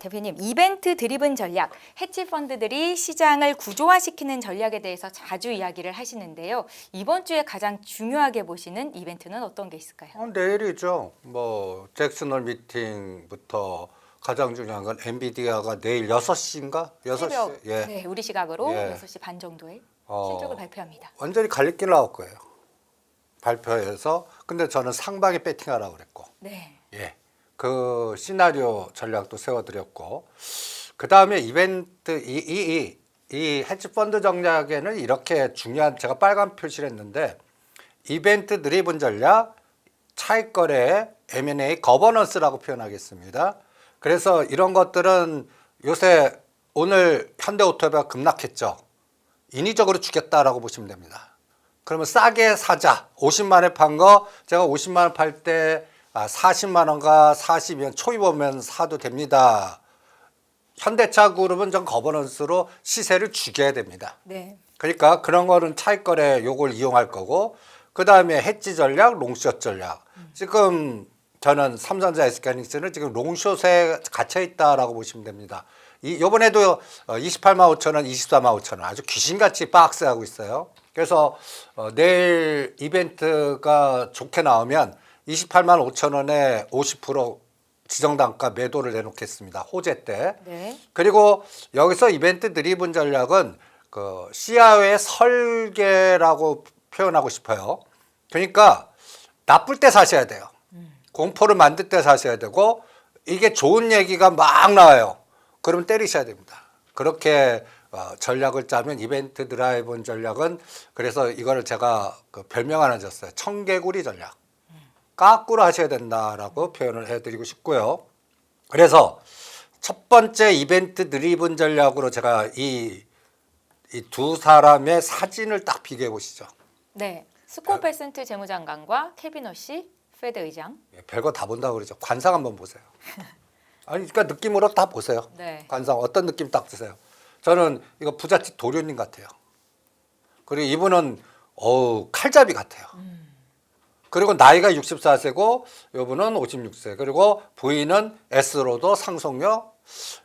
대표님, 이벤트 드리븐 전략, 헤지 펀드들이 시장을 구조화시키는 전략에 대해서 자주 이야기를 하시는데요. 이번 주에 가장 중요하게 보시는 이벤트는 어떤 게 있을까요? 내일이죠. 뭐 잭슨홀 미팅부터 가장 중요한 건 엔비디아가 내일 6시인가? 6시. 새벽, 예. 네, 우리 시각으로 예. 6시 반 정도에 어, 실적을 발표합니다. 완전히 갈리길 나올 거예요. 발표해서. 근데 저는 상방에 배팅하라고 그랬고. 네. 예. 그 시나리오 전략도 세워드렸고. 그다음에 이벤트 이 헤지 펀드 전략에는 이렇게 중요한 제가 빨간 표시를 했는데 이벤트 드리븐 전략, 차익 거래, M&A, 거버넌스라고 표현하겠습니다. 그래서 이런 것들은 요새 오늘 현대오토바이가 급락했죠. 인위적으로 죽였다라고 보시면 됩니다. 그러면 싸게 사자. 50만 원에 판 거 제가 50만 원 팔 때 40만 원과 40원 초입오면 사도 됩니다. 현대차 그룹은 전 거버넌스로 시세를 죽여야 됩니다. 네. 그러니까 그런 거는 차익 거래 요걸 이용할 거고 그다음에 해지 전략, 롱숏 전략. 지금 저는 삼성전자 SK하이닉스는 지금 롱숏에 갇혀 있다라고 보시면 됩니다. 요번에도 28만 5천 원, 24만 5천 원 아주 귀신같이 박스하고 있어요. 그래서 내일 이벤트가 좋게 나오면 28만 5천 원에 50% 지정단가 매도를 내놓겠습니다. 호재 때. 네. 그리고 여기서 이벤트 드리븐 전략은 그 CIO의 설계라고 표현하고 싶어요. 그러니까 나쁠 때 사셔야 돼요. 공포를 만들 때 사셔야 되고 이게 좋은 얘기가 막 나와요. 그러면 때리셔야 됩니다. 그렇게 전략을 짜면 이벤트 드라이븐 전략은 그래서 이거를 제가 그 별명 하나 줬어요. 청개구리 전략. 까꾸로 하셔야 된다라고 표현을 해드리고 싶고요. 그래서 첫 번째 이벤트 드리븐 전략으로 제가 이 두 사람의 사진을 딱 비교해 보시죠. 네. 스콧 베센트 재무장관과 케빈 허시 페드 의장. 별거 다 본다고 그러죠. 관상 한번 보세요. 아니, 그러니까 느낌으로 다 보세요. 네. 관상 어떤 느낌 딱 드세요. 저는 이거 부잣집 도련님 같아요. 그리고 이분은 칼잡이 같아요. 그리고 나이가 64세고 이분은 56세. 그리고 부인은 S로도 상속녀.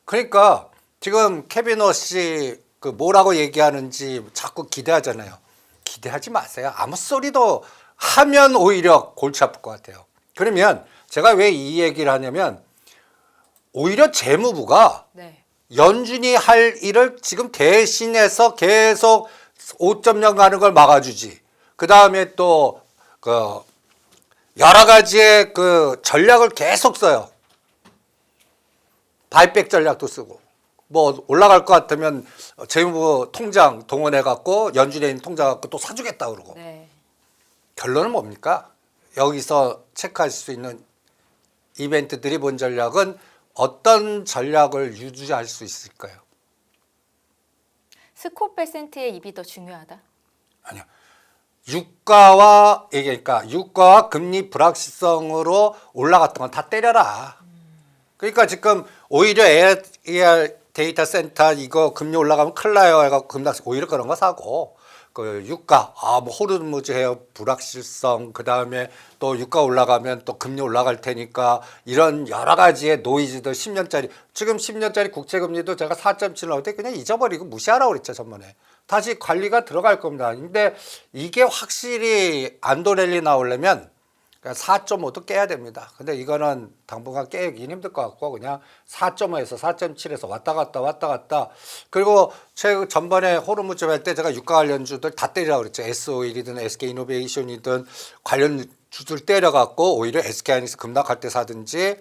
그러니까 지금 케빈 허시 그 뭐라고 얘기하는지 자꾸 기대하잖아요. 기대하지 마세요. 아무 소리도 하면 오히려 골치 아플 것 같아요. 그러면 제가 왜 이 얘기를 하냐면 오히려 재무부가 네. 연준이 할 일을 지금 대신해서 계속 5.0 가는 걸 막아주지. 그 다음에 또 그 여러 가지의 그 전략을 계속 써요. 바이백 전략도 쓰고. 뭐 올라갈 것 같으면 재무부 통장 동원해 갖고 연준에 있는 통장 갖고 또 사주겠다 그러고. 네. 결론은 뭡니까? 여기서 체크할 수 있는 이벤트 드리븐 전략은 어떤 전략을 유지할 수 있을까요? 스콧 베센트의 입이 더 중요하다. 아니요. 유가와 그러니까 유가와 금리 불확실성으로 올라갔던 건 다 때려라. 그러니까 지금 오히려 AR 데이터 센터 이거 금리 올라가면 큰일 나요 해갖고 급락 오히려 그런 거 사고 그 유가 뭐 호르무즈 해협 불확실성 그 다음에 또 유가 올라가면 또 금리 올라갈 테니까 이런 여러 가지의 노이즈들 10년짜리 지금 10년짜리 국채금리도 제가 4.7 나올 때 그냥 잊어버리고 무시하라고 그랬죠 전번에 다시 관리가 들어갈 겁니다. 근데 이게 확실히 안도랠리 나오려면 4.5도 깨야 됩니다. 근데 이거는 당분간 깨긴 힘들 것 같고 그냥 4.5에서 4.7에서 왔다 갔다 그리고 전번에 호르무즈 할 때 제가 유가 관련주들 다 때리라고 그랬죠. S-오일이든 SK이노베이션이든 관련 주들 때려갖고 오히려 SK하이닉스 급락할 때 사든지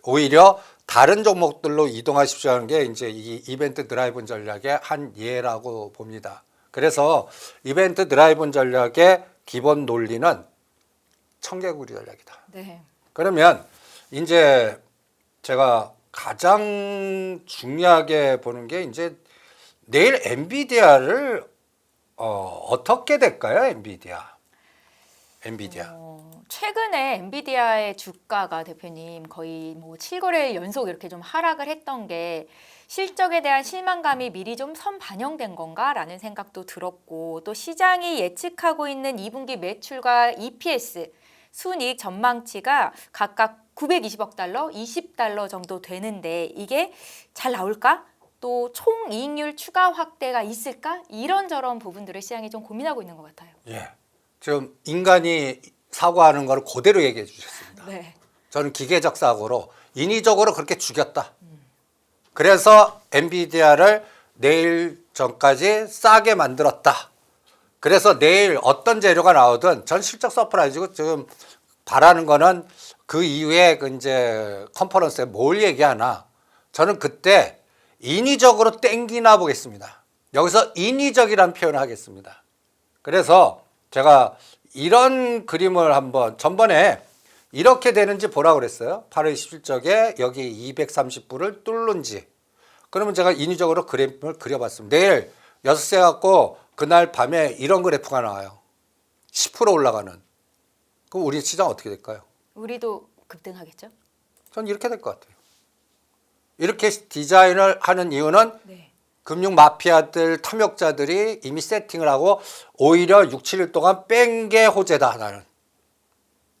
오히려 다른 종목들로 이동하십시오 하는 게 이제 이 이벤트 드라이븐 전략의 한 예라고 봅니다. 그래서 이벤트 드라이븐 전략의 기본 논리는 청개구리 전략이다. 네. 그러면 이제 제가 가장 중요하게 보는 게 이제 내일 엔비디아를 어떻게 될까요? 엔비디아. 최근에 엔비디아의 주가가 대표님 거의 뭐 7거래일 연속 이렇게 좀 하락을 했던 게 실적에 대한 실망감이 미리 좀 선반영된 건가라는 생각도 들었고 또 시장이 예측하고 있는 2분기 매출과 EPS 순이익 전망치가 각각 920억 달러, 20달러 정도 되는데 이게 잘 나올까? 또 총이익률 추가 확대가 있을까? 이런저런 부분들을 시장이 좀 고민하고 있는 것 같아요. 예. 지금 인간이 사고하는 걸 그대로 얘기해 주셨습니다. 네. 저는 기계적 사고로 인위적으로 그렇게 죽였다. 그래서 엔비디아를 내일 전까지 싸게 만들었다. 그래서 내일 어떤 재료가 나오든 전 실적 서프라이즈고 지금 바라는 거는 그 이후에 그 이제 컨퍼런스에 뭘 얘기하나 저는 그때 인위적으로 땡기나 보겠습니다. 여기서 인위적이라는 표현을 하겠습니다. 그래서 제가 이런 그림을 한번 전번에 이렇게 되는지 보라고 그랬어요. 8월 27쪽에 여기 230불을 뚫는지. 그러면 제가 인위적으로 그래프를 그려봤습니다. 내일 6시 갖고 그날 밤에 이런 그래프가 나와요. 10% 올라가는. 그럼 우리 시장 어떻게 될까요? 우리도 급등하겠죠? 전 이렇게 될 것 같아요. 이렇게 디자인을 하는 이유는 네. 금융 마피아들, 탐욕자들이 이미 세팅을 하고 오히려 6, 7일 동안 뺀 게 호재다. 나는.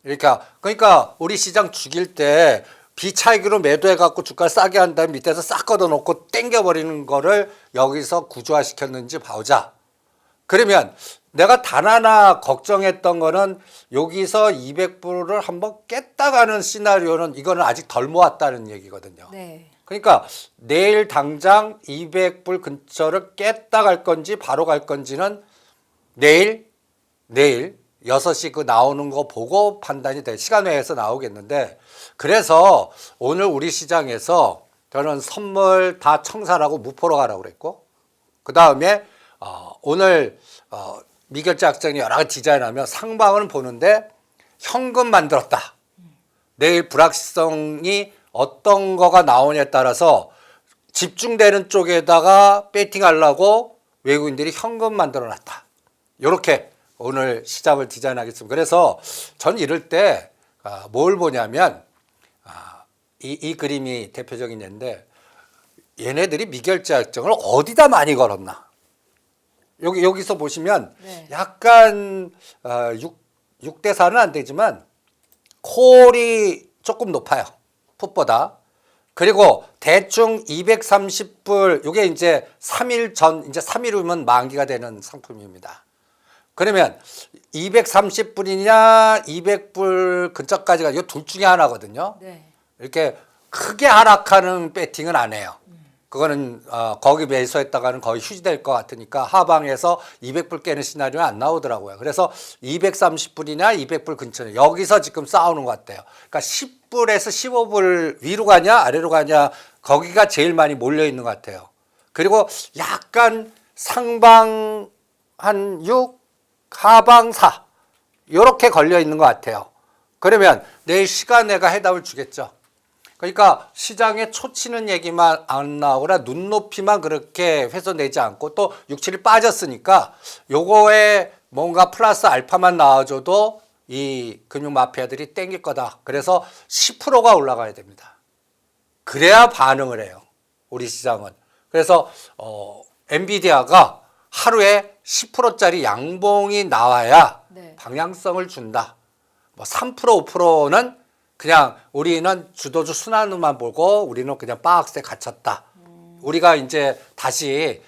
그러니까 우리 시장 죽일 때 비차익으로 매도해갖고 주가를 싸게 한 다음에 밑에서 싹 걷어놓고 땡겨버리는 거를 여기서 구조화시켰는지 봐오자. 그러면 내가 단 하나 걱정했던 거는 여기서 200불을 한번 깼다 가는 시나리오는 이거는 아직 덜 모았다는 얘기거든요. 네. 그러니까 내일 당장 200불 근처를 깼다 갈 건지 바로 갈 건지는 내일 6시 그 나오는 거 보고 판단이 돼. 시간 외에서 나오겠는데 그래서 오늘 우리 시장에서 저는 선물 다 청산하고 무포로 가라고 그랬고 그 다음에 오늘 미결제 약정이 여러 가지 디자인하면 상방은 보는데 현금 만들었다. 내일 불확실성이 어떤 거가 나오냐에 따라서 집중되는 쪽에다가 배팅하려고 외국인들이 현금 만들어 놨다. 이렇게 오늘 시장을 디자인하겠습니다. 그래서 전 이럴 때 뭘 보냐면 이 그림이 대표적인 예인데 얘네들이 미결제 약정을 어디다 많이 걸었나. 여기서 보시면 네. 약간 6대 4는 안 되지만 콜이 조금 높아요. 풋보다. 그리고 대충 230불 요게 이제 3일 전 이제 3일 후면 만기가 되는 상품입니다. 그러면 230불이냐 200불 근처까지가 이 둘 중에 하나거든요. 네. 이렇게 크게 하락하는 배팅은 안 해요. 그거는 거기 매수했다가는 거의 휴지될 것 같으니까 하방에서 200불 깨는 시나리오는 안 나오더라고요. 그래서 230불이냐 200불 근처냐 여기서 지금 싸우는 것 같아요. 그러니까 10불에서 15불 위로 가냐 아래로 가냐 거기가 제일 많이 몰려 있는 것 같아요. 그리고 약간 상방 한 6, 하방 4 이렇게 걸려 있는 것 같아요. 그러면 내일 시간에가 해답을 주겠죠. 그러니까 시장에 초치는 얘기만 안 나오거나 눈높이만 그렇게 훼손되지 않고 또 6, 7일 빠졌으니까 요거에 뭔가 플러스 알파만 나와줘도 이 금융 마피아들이 땡길 거다. 그래서 10%가 올라가야 됩니다. 그래야 반응을 해요. 우리 시장은. 그래서 엔비디아가 하루에 10%짜리 양봉이 나와야 네. 방향성을 준다. 뭐 3%, 5%는 그냥 우리는 주도주 순환만 보고 우리는 그냥 박스에 갇혔다. 우리가 이제 다시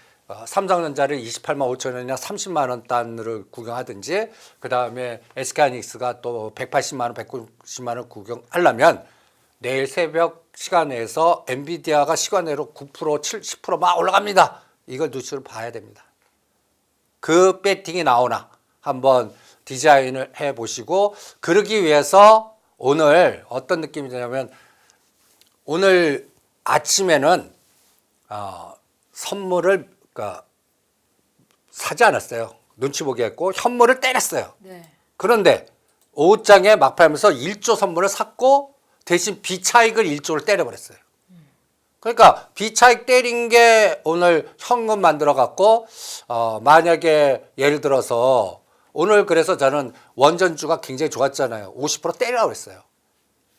삼성전자를 28만 5천 원이나 30만 원 단을 구경하든지 그 다음에 SK하이닉스가 또 180만 원, 190만 원 구경하려면 내일 새벽 시간에서 엔비디아가 시간외로 9%, 70%막 올라갑니다. 이걸 눈치를 봐야 됩니다. 그 배팅이 나오나 한번 디자인을 해보시고 그러기 위해서 오늘 어떤 느낌이 드냐면 오늘 아침에는 선물을 그러니까 사지 않았어요. 눈치 보기 했고 현물을 때렸어요. 네. 그런데 오후장에 막판하면서 1조 선물을 샀고 대신 비차익을 1조를 때려버렸어요. 그러니까 비차익 때린 게 오늘 현금 만들어 갖고 만약에 예를 들어서 오늘 그래서 저는 원전주가 굉장히 좋았잖아요. 50% 때리라고 했어요.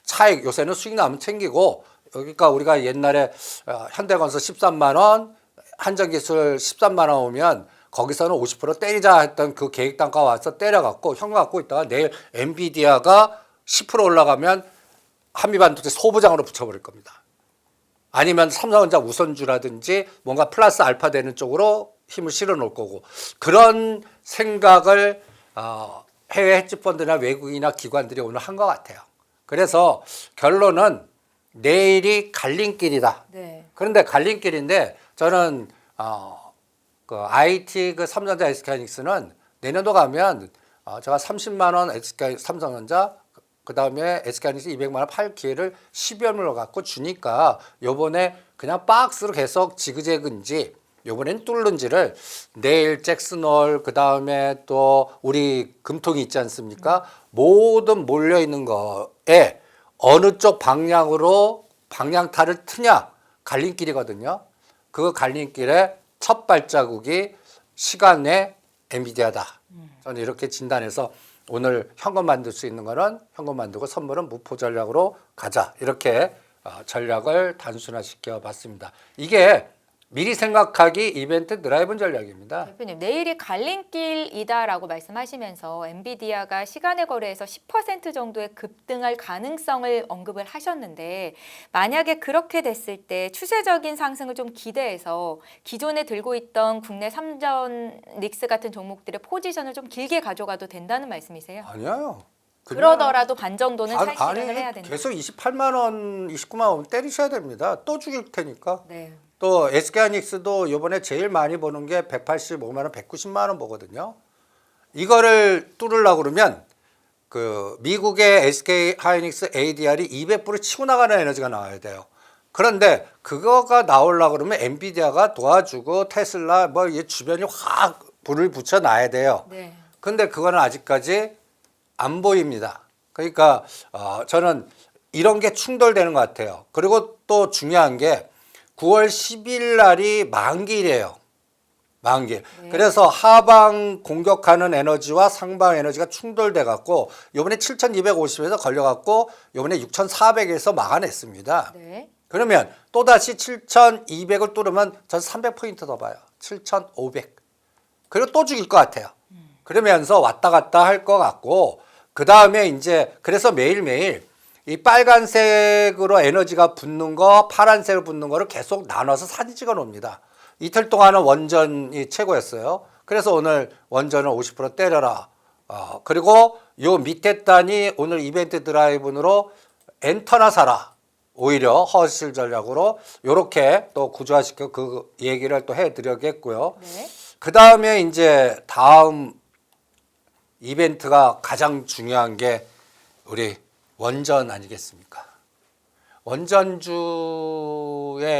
차익 요새는 수익 나면 챙기고 그러니까 우리가 옛날에 현대건설 13만 원, 한전기술 13만 원 오면 거기서는 50% 때리자 했던 그 계획 단가 와서 때려갖고 현금 갖고 있다가 내일 엔비디아가 10% 올라가면 한미반도체 소부장으로 붙여버릴 겁니다. 아니면 삼성전자 우선주라든지 뭔가 플러스 알파 되는 쪽으로 힘을 실어 놓을 거고 그런 생각을 해외 헤지펀드나 외국인이나 기관들이 오늘 한 것 같아요. 그래서 결론은 내일이 갈림길이다. 네. 그런데 갈림길인데 저는 그 IT 그 삼성전자 SK하이닉스는 내년도 가면 제가 30만 원 SK 삼성전자 그다음에 SK하이닉스 200만 원 팔 기회를 10여물로 갖고 주니까 요번에 그냥 박스로 계속 지그재그인지 요번엔 뚫는지를 내일 잭슨홀 그다음에 또 우리 금통이 있지 않습니까? 모든 몰려 있는 거에 어느 쪽 방향으로 방향타를 트냐 갈림길이거든요. 그 갈림길에 첫 발자국이 시간 내 엔비디아다. 저는 이렇게 진단해서 오늘 현금 만들 수 있는 거는 현금 만들고 선물은 무포 전략으로 가자. 이렇게 전략을 단순화시켜 봤습니다. 이게 미리 생각하기 이벤트 드라이브 전략입니다. 대표님, 내일이 갈림길이다라고 말씀하시면서 엔비디아가 시간의 거래에서 10% 정도의 급등할 가능성을 언급을 하셨는데 만약에 그렇게 됐을 때 추세적인 상승을 좀 기대해서 기존에 들고 있던 국내 삼전 닉스 같은 종목들의 포지션을 좀 길게 가져가도 된다는 말씀이세요? 아니요. 그러더라도 반 정도는 차익 실현을 해야 된다. 계속 28만 원, 29만 원 때리셔야 됩니다. 또 죽일 테니까. 네. 또 SK하이닉스도 이번에 제일 많이 보는 게 185만 원, 190만 원 보거든요. 이거를 뚫으려고 그러면 그 미국의 SK하이닉스 ADR이 200불을 치고 나가는 에너지가 나와야 돼요. 그런데 그거가 나오려고 그러면 엔비디아가 도와주고 테슬라 뭐 이 주변이 확 불을 붙여 놔야 돼요. 네. 근데 그거는 아직까지 안 보입니다. 그러니까 저는 이런 게 충돌되는 것 같아요. 그리고 또 중요한 게 9월 10일 날이 만기일이에요. 만기. 네. 그래서 하방 공격하는 에너지와 상방 에너지가 충돌돼 갖고 요번에 7,250에서 걸려 갖고 요번에 6,400에서 막아냈습니다. 네. 그러면 또다시 7,200을 뚫으면 전 300포인트 더 봐요. 7,500. 그리고 또 죽일 것 같아요. 그러면서 왔다 갔다 할 것 같고 그다음에 이제 그래서 매일매일 이 빨간색으로 에너지가 붙는 거, 파란색으로 붙는 거를 계속 나눠서 사진 찍어 놓습니다. 이틀 동안은 원전이 최고였어요. 그래서 오늘 원전을 50% 때려라. 그리고 요 밑에 단이 오늘 이벤트 드라이브로 엔터나 사라. 오히려 허실 전략으로 요렇게 또 구조화시켜 그 얘기를 또 해드려야겠고요. 네. 그 다음에 이제 다음 이벤트가 가장 중요한 게 우리 원전 아니겠습니까? 원전주에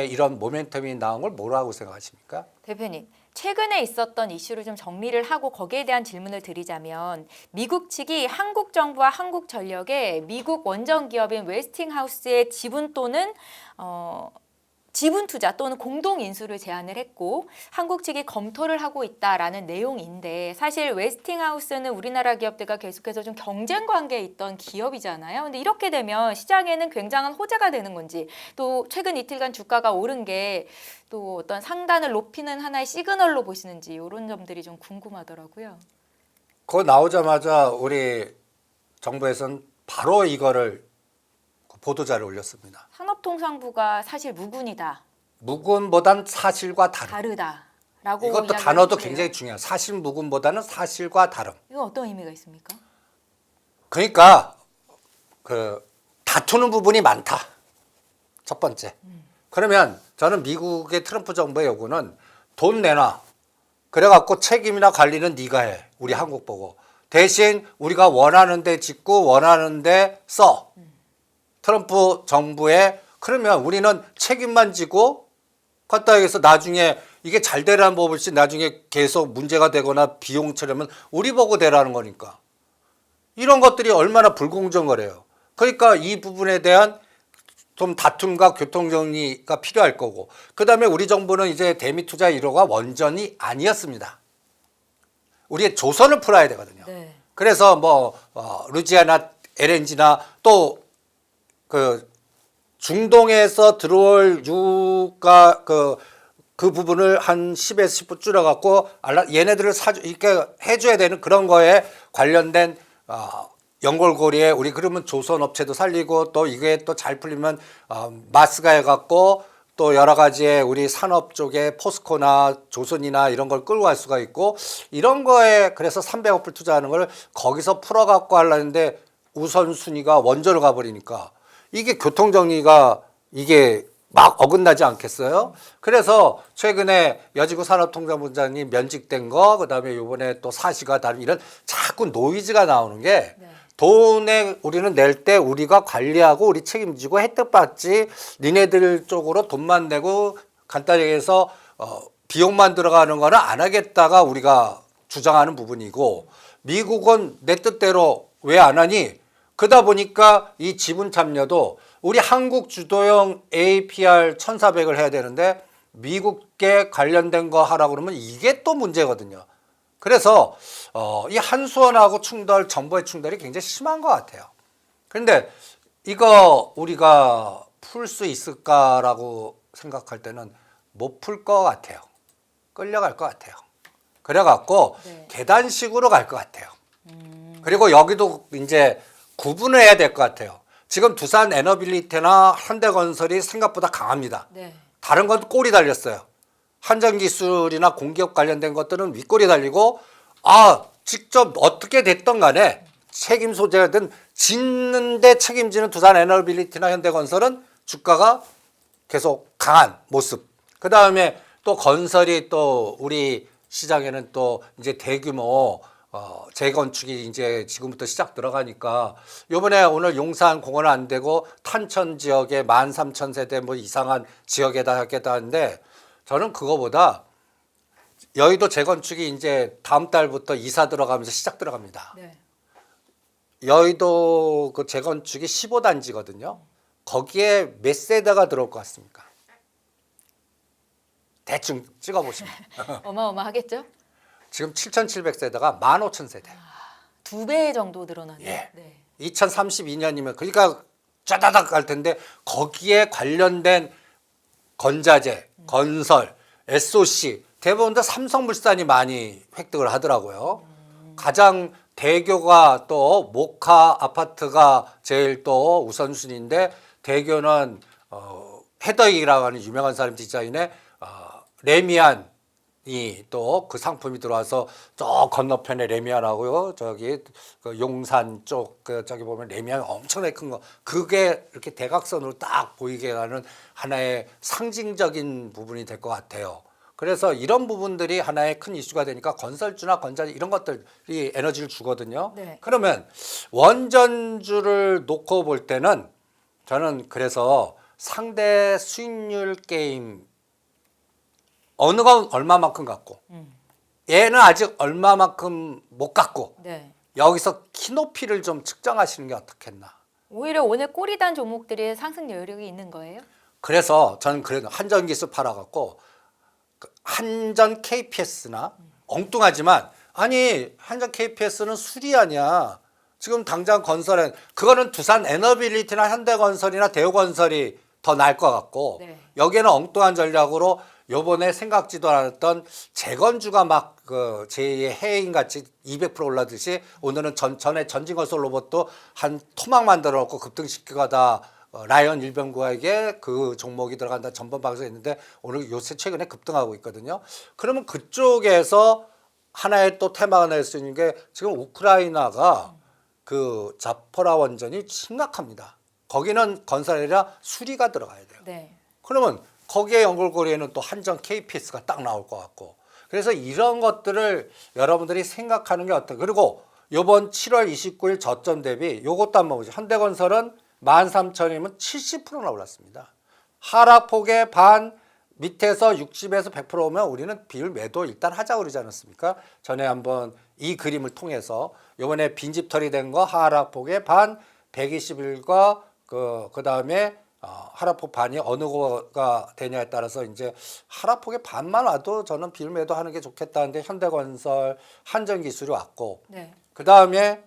이런 모멘텀이 나온 걸 뭐라고 생각하십니까? 대표님, 최근에 있었던 이슈를 좀 정리를 하고 거기에 대한 질문을 드리자면 미국 측이 한국 정부와 한국전력에 미국 원전 기업인 웨스팅하우스의 지분 또는 지분 투자 또는 공동 인수를 제안을 했고 한국 측이 검토를 하고 있다라는 내용인데 사실 웨스팅하우스는 우리나라 기업들과 계속해서 좀 경쟁 관계에 있던 기업이잖아요. 근데 이렇게 되면 시장에는 굉장한 호재가 되는 건지 또 최근 이틀간 주가가 오른 게 또 어떤 상단을 높이는 하나의 시그널로 보시는지 이런 점들이 좀 궁금하더라고요. 그거 나오자마자 우리 정부에서는 바로 이거를 보도자를 올렸습니다. 산업통상부가 사실 무근이다. 무근보단 사실과 다름. 다르다라고 이것도 이야기를 단어도 하는데요. 굉장히 중요해요. 사실 무근보다는 사실과 다름. 이건 어떤 의미가 있습니까? 그러니까 그 다투는 부분이 많다. 첫 번째. 그러면 저는 미국의 트럼프 정부의 요구는 돈 내놔. 그래갖고 책임이나 관리는 네가 해. 우리 한국 보고. 대신 우리가 원하는 데 짓고 원하는 데 써. 트럼프 정부에 그러면 우리는 책임만 지고 갖다 해서 나중에 이게 잘 되라는 법을지 나중에 계속 문제가 되거나 비용 처리하면 우리 보고 되라는 거니까. 이런 것들이 얼마나 불공정거려요. 그러니까 이 부분에 대한 좀 다툼과 교통정리가 필요할 거고 그다음에 우리 정부는 이제 대미투자 1호가 원전이 아니었습니다. 우리의 조선을 풀어야 되거든요. 네. 그래서 뭐 루지아나 LNG나 또 그 중동에서 들어올 유가 그 그 부분을 한 10에서 10% 줄여갖고 얘네들을 이렇게 해줘야 되는 그런 거에 관련된 연골고리에 우리 그러면 조선업체도 살리고 또 이게 또 잘 풀리면 마스가 해갖고 또 여러 가지의 우리 산업 쪽에 포스코나 조선이나 이런 걸 끌고 갈 수가 있고 이런 거에 그래서 300억 불 투자하는 걸 거기서 풀어갖고 하려는데 우선순위가 원전을 가버리니까 이게 교통정리가 이게 막 어긋나지 않겠어요? 그래서 최근에 여지구 산업통상본부장님 면직된 거, 그다음에 요번에 또 사시가 다른 이런 자꾸 노이즈가 나오는 게 네. 돈에 우리는 낼 때 우리가 관리하고 우리 책임지고 혜택 받지 니네들 쪽으로 돈만 내고 간단히 해서 비용만 들어가는 거는 안 하겠다가 우리가 주장하는 부분이고 미국은 내 뜻대로 왜 안 하니? 그러다 보니까 이 지분 참여도 우리 한국 주도형 APR 1400을 해야 되는데 미국계 관련된 거 하라고 그러면 이게 또 문제거든요. 그래서 이 한수원하고 충돌, 정보의 충돌이 굉장히 심한 것 같아요. 그런데 이거 우리가 풀 수 있을까라고 생각할 때는 못 풀 것 같아요. 끌려갈 것 같아요. 그래갖고 네. 계단식으로 갈 것 같아요. 그리고 여기도 이제 구분을 해야 될 것 같아요. 지금 두산 에너빌리티나 현대건설이 생각보다 강합니다. 네. 다른 건 꼬리 달렸어요. 한전기술이나 공기업 관련된 것들은 윗꼬리 달리고 직접 어떻게 됐던 간에 책임 소재든 짓는데 책임지는 두산 에너빌리티나 현대건설은 주가가 계속 강한 모습. 그 다음에 또 건설이 또 우리 시장에는 또 이제 대규모 재건축이 이제 지금부터 시작 들어가니까 요번에 오늘 용산 공원 안 되고 탄천 지역에 13,000세대 뭐 이상한 지역에다 하겠다는데 저는 그거보다 여의도 재건축이 이제 다음 달부터 이사 들어가면서 시작 들어갑니다. 네. 여의도 그 재건축이 15단지거든요. 거기에 몇 세대가 들어올 것 같습니까? 대충 찍어보시면. 어마어마하겠죠? 지금 7,700세대가 15,000세대. 2배 정도 늘어나네요. 예. 네. 2032년이면 그러니까 짜다닥 갈 텐데 거기에 관련된 건자재, 건설, SOC 대부분 다 삼성물산이 많이 획득을 하더라고요. 가장 대교가 또 모카 아파트가 제일 또 우선순위인데 대교는 헤더이라고 하는 유명한 사람 디자인의 레미안이 또 그 상품이 들어와서 저 건너편에 레미안하고요. 저기 그 용산 쪽 저기 보면 레미안 엄청나게 큰 거. 그게 이렇게 대각선으로 딱 보이게 하는 하나의 상징적인 부분이 될 것 같아요. 그래서 이런 부분들이 하나의 큰 이슈가 되니까 건설주나 건자재 이런 것들이 에너지를 주거든요. 네. 그러면 원전주를 놓고 볼 때는 저는 그래서 상대 수익률 게임 어느 건 얼마만큼 갖고 얘는 아직 얼마만큼 못 갖고 네. 여기서 키높이를 좀 측정하시는 게 어떻겠나. 오히려 오늘 꼬리단 종목들이 상승 여력이 있는 거예요? 그래서 저는 그래도 한전기술 팔아갖고 한전 KPS나 엉뚱하지만 아니 한전 KPS는 술이 아니야. 지금 당장 건설에 그거는 두산 에너빌리티나 현대건설이나 대우건설이 더 나을 것 같고 네. 여기에는 엉뚱한 전략으로 요번에 생각지도 않았던 재건주가 막 그 제2의 해인 같이 200% 올라듯이 오늘은 전에 전진건설 로봇도 한 토막 만들어 놓고 급등시키가다 라이언 일병구에게 그 종목이 들어간다 전번 방송했는데 오늘 요새 최근에 급등하고 있거든요. 그러면 그쪽에서 하나의 또 테마가 될 수 있는 게 지금 우크라이나가 그 자포라 원전이 심각합니다. 거기는 건설이 아니라 수리가 들어가야 돼요. 네. 그러면 거기에 연결고리에는 또 한전 KPS가 딱 나올 것 같고 그래서 이런 것들을 여러분들이 생각하는 게 어떨까. 그리고 이번 7월 29일 저점 대비 요것도 한번 보죠. 현대건설은 13,000이면 70%나 올랐습니다. 하락폭의 반 밑에서 60에서 100% 오면 우리는 비율 매도 일단 하자고 그러지 않았습니까? 전에 한번 이 그림을 통해서 요번에 빈집털이 된 거 하락폭의 반 121과 그다음에 하락폭 반이 어느 거가 되냐에 따라서 이제 하락폭의 반만 와도 저는 비율 매도하는 게 좋겠다는데 현대건설, 한전기술이 왔고 네. 그다음에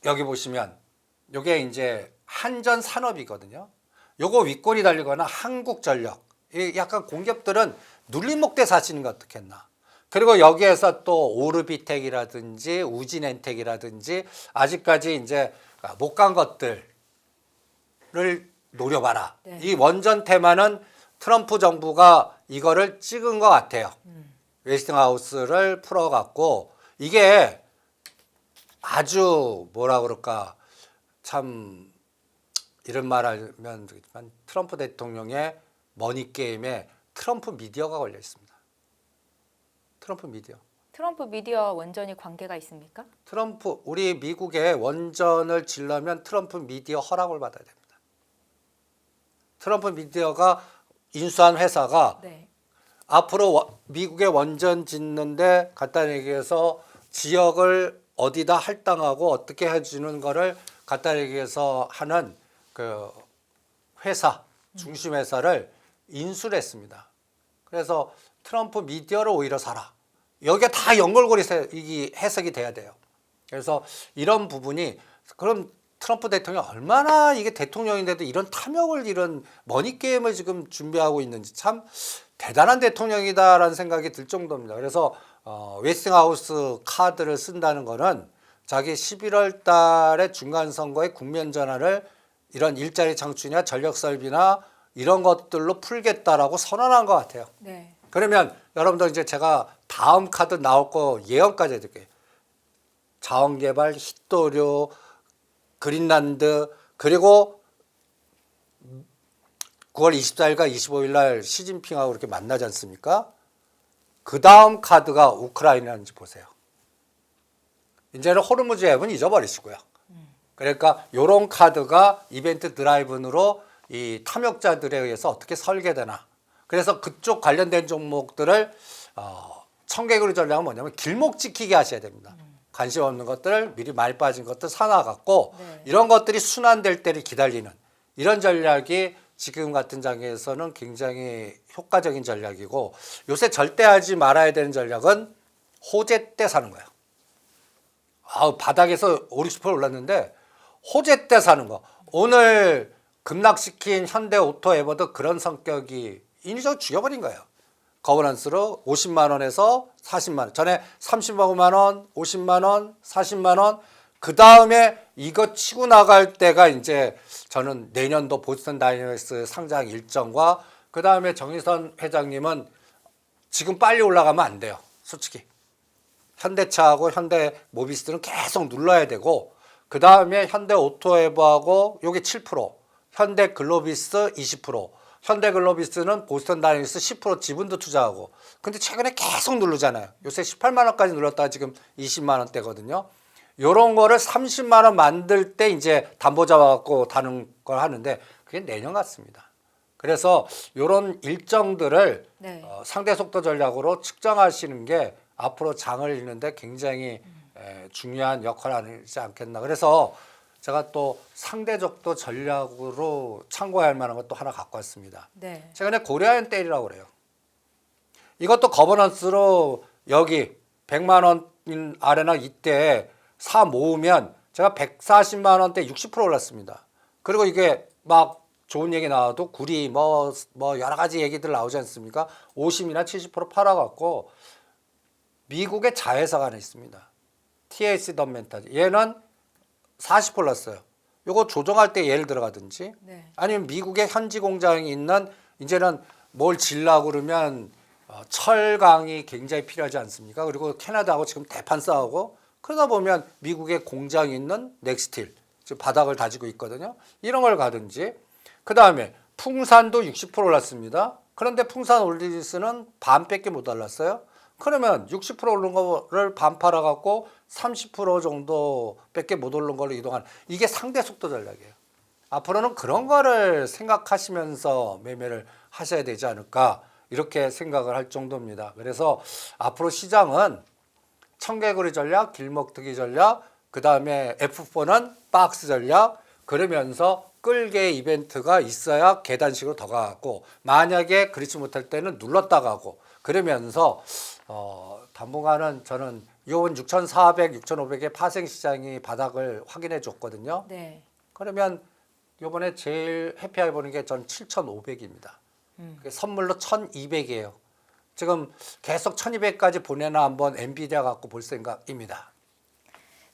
여기 보시면 요게 이제 한전산업이거든요. 요거 윗골이 달리거나 한국전력, 이 약간 공기업들은 눌림목대 사시는 게 어떻겠나. 그리고 여기에서 또 오르비텍이라든지 우진엔텍이라든지 아직까지 이제 못 간 것들을 노려봐라. 네. 이 원전 테마는 트럼프 정부가 이거를 찍은 것 같아요. 웨스팅하우스를 풀어갖고 이게 아주 뭐라 그럴까 참 이런 말 하면 되겠지만 트럼프 대통령의 머니게임에 트럼프 미디어가 걸려 있습니다. 트럼프 미디어. 트럼프 미디어 원전이 관계가 있습니까? 트럼프 우리 미국의 원전을 지려면 트럼프 미디어 허락을 받아야 됩니다. 트럼프 미디어가 인수한 회사가 네. 앞으로 미국의 원전 짓는데 간단히 얘기해서 지역을 어디다 할당하고 어떻게 해주는 거를 간단히 얘기해서 하는 그 회사 중심 회사를 인수를 했습니다. 그래서 트럼프 미디어를 오히려 사라. 여기에 다 연결고리 이게 해석이 돼야 돼요. 그래서 이런 부분이 그럼 트럼프 대통령 얼마나 이게 대통령인데도 이런 탐욕을 이런 머니 게임을 지금 준비하고 있는지 참 대단한 대통령이다라는 생각이 들 정도입니다. 그래서 웨스팅하우스 카드를 쓴다는 거는 자기 11월 달에 중간 선거의 국면 전환을 이런 일자리 창출이나 전력 설비나 이런 것들로 풀겠다라고 선언한 것 같아요. 네. 그러면 여러분들 이제 제가 다음 카드 나올 거 예언까지 해드릴게요. 자원개발, 히토류, 그린란드 그리고 9월 24일과 25일 날 시진핑하고 이렇게 만나지 않습니까? 그 다음 카드가 우크라이나인지 보세요. 이제는 호르무즈 해협은 잊어버리시고요. 그러니까 이런 카드가 이벤트 드라이브로 이 탐욕자들에 의해서 어떻게 설계되나. 그래서 그쪽 관련된 종목들을 청개구리 전략은 뭐냐면 길목 지키게 하셔야 됩니다. 관심 없는 것들 미리 많이 빠진 것들 사놔갖고 네. 이런 것들이 순환될 때를 기다리는 이런 전략이 지금 같은 장에서는 굉장히 효과적인 전략이고 요새 절대 하지 말아야 되는 전략은 호재 때 사는 거예요. 바닥에서 5, 60% 올랐는데 호재 때 사는 거. 오늘 급락시킨 현대오토 에버도 그런 성격이 인위적으로 죽여버린 거예요. 거버넌스로 50만 원에서 40만 원. 전에 35만 원, 50만 원, 40만 원. 그 다음에 이거 치고 나갈 때가 이제 저는 내년도 보스턴 다이내믹스 상장 일정과 그 다음에 정의선 회장님은 지금 빨리 올라가면 안 돼요. 솔직히. 현대차하고 현대모비스는 계속 눌러야 되고 그 다음에 현대오토에버하고 요게 7%, 현대글로비스 20%, 현대글로비스는 보스턴 다이내믹스 10% 지분도 투자하고 근데 최근에 계속 누르잖아요. 요새 18만 원까지 눌렀다가 지금 20만 원대거든요. 요런 거를 30만 원 만들 때 이제 담보 잡아갖고 다는 걸 하는데 그게 내년 같습니다. 그래서 요런 일정들을 네. 상대 속도 전략으로 측정하시는 게 앞으로 장을 읽는데 굉장히 중요한 역할을 하지 않겠나. 그래서 제가 또 상대적도 전략으로 참고할 만한 것도 하나 갖고 왔습니다. 네. 최근에 고려아연 떼이라고 그래요. 이것도 거버넌스로 여기 100만 원 아래나 이때 사 모으면 제가 140만 원대 60% 올랐습니다. 그리고 이게 막 좋은 얘기 나와도 구리 뭐 여러 가지 얘기들 나오지 않습니까? 50이나 70% 팔아갖고 미국의 자회사가 하나 있습니다. TAC 덤멘타지. 얘는 40% 올랐어요. 요거 조정할 때 예를 들어가든지 네. 아니면 미국의 현지 공장이 있는 이제는 뭘 질라고 그러면 철강이 굉장히 필요하지 않습니까? 그리고 캐나다하고 지금 대판 싸우고 그러다 보면 미국의 공장이 있는 넥스틸 지금 바닥을 다지고 있거든요. 이런 걸 가든지 그 다음에 풍산도 60% 올랐습니다. 그런데 풍산 올리지스는 반밖에 못 올랐어요. 그러면 60% 오른 거를 반 팔아갖고 30% 정도밖에 못 오른 걸로 이동하는 이게 상대 속도 전략이에요. 앞으로는 그런 거를 생각하시면서 매매를 하셔야 되지 않을까 이렇게 생각을 할 정도입니다. 그래서 앞으로 시장은 청개구리 전략, 길목뜨기 전략, 그 다음에 F4는 박스 전략 그러면서 끌게 이벤트가 있어야 계단식으로 더 가고 만약에 그렇지 못할 때는 눌렀다 가고 그러면서 당분간은 저는 요번 6,400, 6,500의 파생 시장이 바닥을 확인해 줬거든요. 네. 그러면 이번에 제일 해피하게 보는 게 전 7,500입니다. 선물로 1,200이에요. 지금 계속 1,200까지 보내나 한번 엔비디아 갖고 볼 생각입니다.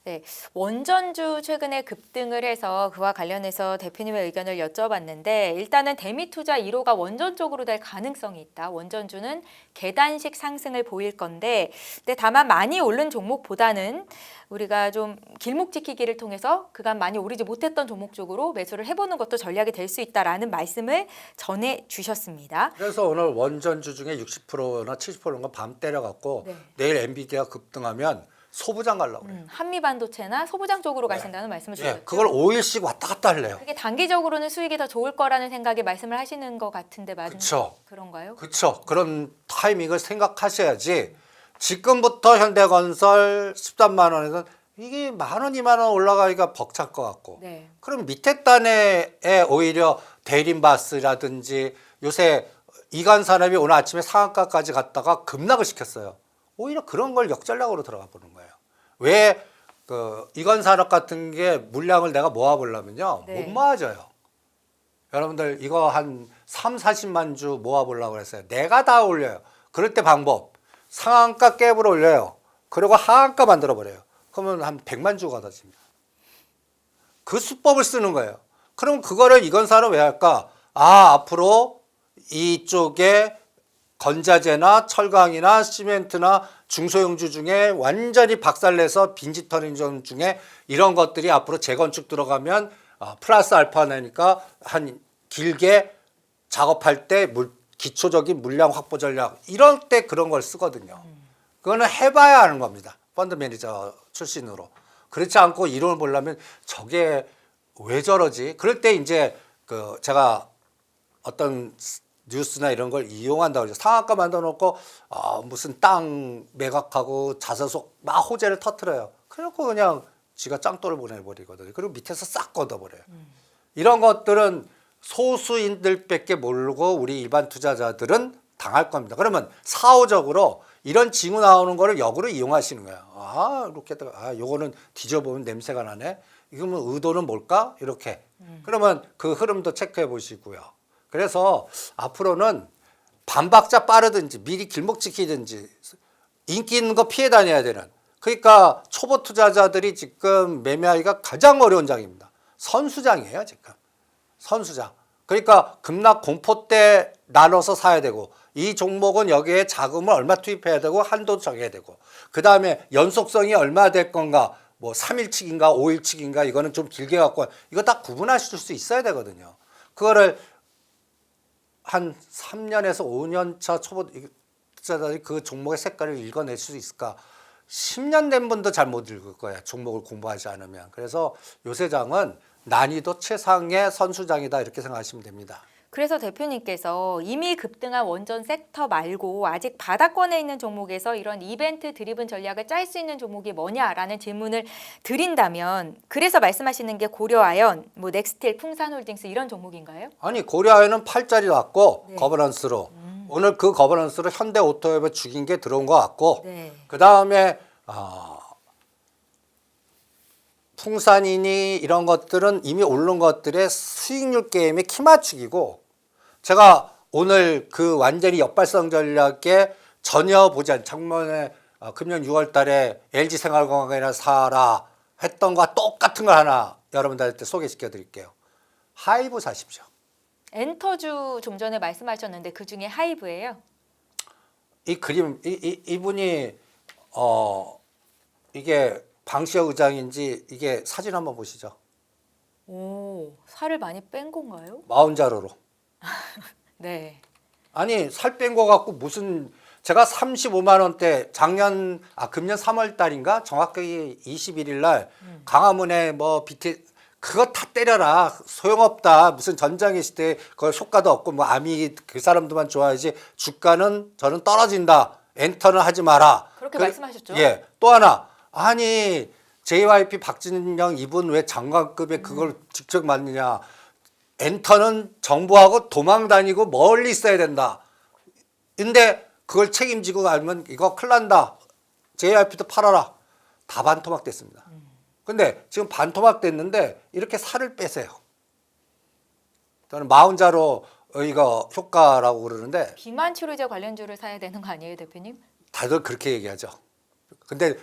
네, 원전주 최근에 급등을 해서 그와 관련해서 대표님의 의견을 여쭤봤는데 일단은 대미 투자 1호가 원전 쪽으로 될 가능성이 있다. 원전주는 계단식 상승을 보일 건데, 근데 다만 많이 오른 종목보다는 우리가 좀 길목 지키기를 통해서 그간 많이 오르지 못했던 종목 쪽으로 매수를 해보는 것도 전략이 될 수 있다라는 말씀을 전해 주셨습니다. 그래서 오늘 원전주 중에 60%나 70%는 밤 때려갖고 네. 내일 엔비디아 급등하면 소부장 가려고 그래요. 한미반도체나 소부장 쪽으로 가신다는 말씀을 주셨죠. 예, 그걸 5일씩 왔다 갔다 할래요. 그게 단기적으로는 수익이 더 좋을 거라는 생각에 말씀을 하시는 것 같은데 맞는 그쵸. 그런가요? 그렇죠. 그런 타이밍을 생각하셔야지. 지금부터 현대건설 13만 원에서 이게 10,000원, 2만 원 올라가기가 벅찰 것 같고. 네. 그럼 밑에 단에 오히려 대림바스라든지 요새 이간산업이 오늘 아침에 상한가까지 갔다가 급락을 시켰어요. 오히려 그런 걸 역전략으로 들어가 보는 거예요. 왜 그 이간산업 같은 게 물량을 내가 모아보려면요. 네. 못 모아져요. 여러분들 이거 한 3, 40만 주 모아보려고 했어요. 내가 다 올려요. 그럴 때 방법. 상한가 갭을 올려요. 그리고 하한가 만들어버려요. 그러면 한 100만 주가 닫습니다. 그 수법을 쓰는 거예요. 그럼 그거를 이건사는 왜 할까? 아, 앞으로 이쪽에 건자재나 철강이나 시멘트나 중소형주 중에 완전히 박살내서 빈집털인 중에 이런 것들이 앞으로 재건축 들어가면 플러스 알파 나니까 한 길게 작업할 때 기초적인 물량 확보 전략 이럴 때 그런 걸 쓰거든요. 그거는 해봐야 하는 겁니다. 펀드 매니저 출신으로. 그렇지 않고 이론을 보려면 저게 왜 저러지? 그럴 때 이제 그 제가 어떤 뉴스나 이런 걸 이용한다고 그러죠. 상한가 만들어 놓고 무슨 땅 매각하고 자사속 막 호재를 터트려요. 그래놓고 그냥 지가 짱돌을 보내버리거든요. 그리고 밑에서 싹 걷어버려요. 이런 것들은 소수인들밖에 모르고 우리 일반 투자자들은 당할 겁니다. 그러면 사후적으로 이런 징후 나오는 거를 역으로 이용하시는 거예요. 이렇게 요거는 뒤져보면 냄새가 나네. 이거면 의도는 뭘까? 이렇게. 그러면 그 흐름도 체크해 보시고요. 그래서 앞으로는 반박자 빠르든지 미리 길목 지키든지 인기 있는 거 피해 다녀야 되는. 그러니까 초보 투자자들이 지금 매매하기가 가장 어려운 장입니다. 선수장이에요, 지금. 선수장. 그러니까 급락 공포 때 나눠서 사야 되고 이 종목은 여기에 자금을 얼마 투입해야 되고 한도 정해야 되고 그다음에 연속성이 얼마 될 건가 뭐 3일치기인가 5일치기인가 이거는 좀 길게 갖고 이거 딱 구분하실 수 있어야 되거든요. 그거를 한 3년에서 5년 차 초보 투자자들이 그 종목의 색깔을 읽어낼 수 있을까? 10년 된 분도 잘 못 읽을 거야. 종목을 공부하지 않으면. 그래서 요새 장은 난이도 최상의 선수장이다 이렇게 생각하시면 됩니다. 그래서 대표님께서 이미 급등한 원전 섹터 말고 아직 바닥권에 있는 종목에서 이런 이벤트 드리븐 전략을 짤 수 있는 종목이 뭐냐라는 질문을 드린다면 그래서 말씀하시는 게 고려아연, 뭐 넥스틸, 풍산홀딩스 이런 종목인가요? 아니 고려아연은 8짜리 났고 네. 거버넌스로 오늘 그 거버넌스로 현대오토협에 죽인 게 들어온 것 같고 네. 그 다음에 풍산이니 이런 것들은 이미 오른 것들의 수익률 게임의 키 맞추기고 제가 오늘 그 완전히 역발상 전략에 전혀 보지 않은 작년에 금년 6월 달에 LG생활건강이나 사라 했던 거와 똑같은 걸 하나 여러분들한테 소개시켜 드릴게요. 하이브 사십시오. 엔터주 좀 전에 말씀하셨는데 그 중에 하이브예요. 이 그림 이분이 이게 방시혁 의장인지 이게 사진 한번 보시죠. 오, 살을 많이 뺀 건가요? 마운자로로. 네. 아니 살 뺀 거 갖고 무슨 제가 35만 원대 금년 3월 달인가 정확하게 21일 날 강화문에 뭐 BT 그거 다 때려라 소용없다 무슨 전장의 시대에 그걸 효과도 없고 뭐 아미 그 사람들만 좋아하지 주가는 저는 떨어진다 엔터는 하지 마라 그렇게 말씀하셨죠? 예. 또 하나 아니 JYP 박진영 이분 왜 장관급에 그걸 직접 맡느냐 엔터는 정부하고 도망 다니고 멀리 있어야 된다. 근데 그걸 책임지고 알면 이거 큰일 난다. JYP도 팔아라. 다 반토막 됐습니다. 근데 지금 반토막 됐는데 이렇게 살을 빼세요. 저는 마흔자로 이거 효과라고 그러는데 비만 치료제 관련주를 사야 되는 거 아니에요, 대표님? 다들 그렇게 얘기하죠. 근데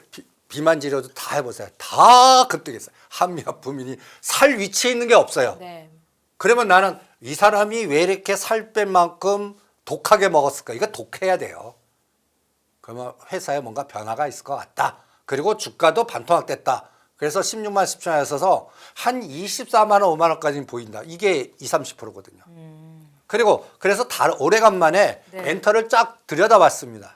비만 치료도 다 해보세요. 다 급등했어요. 한미약 부민이 살 위치에 있는 게 없어요. 네. 그러면 나는 이 사람이 왜 이렇게 살 뺀 만큼 독하게 먹었을까? 이거 독해야 돼요. 그러면 회사에 뭔가 변화가 있을 것 같다. 그리고 주가도 반토막됐다. 그래서 16만 17천 원에서 한 24만 원, 5만 원까지는 보인다. 이게 20, 30%거든요. 그리고 그래서 오래간만에 네. 엔터를 쫙 들여다봤습니다.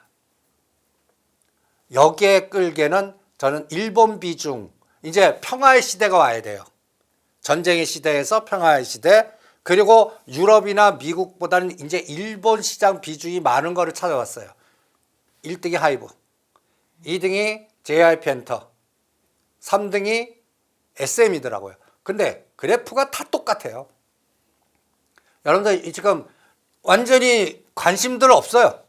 여기에 끌게는 저는 일본 비중, 이제 평화의 시대가 와야 돼요. 전쟁의 시대에서 평화의 시대, 그리고 유럽이나 미국보다는 이제 일본 시장 비중이 많은 거를 찾아왔어요. 1등이 하이브, 2등이 JYP 엔터, 3등이 SM이더라고요. 근데 그래프가 다 똑같아요. 여러분들 지금 완전히 관심들 없어요.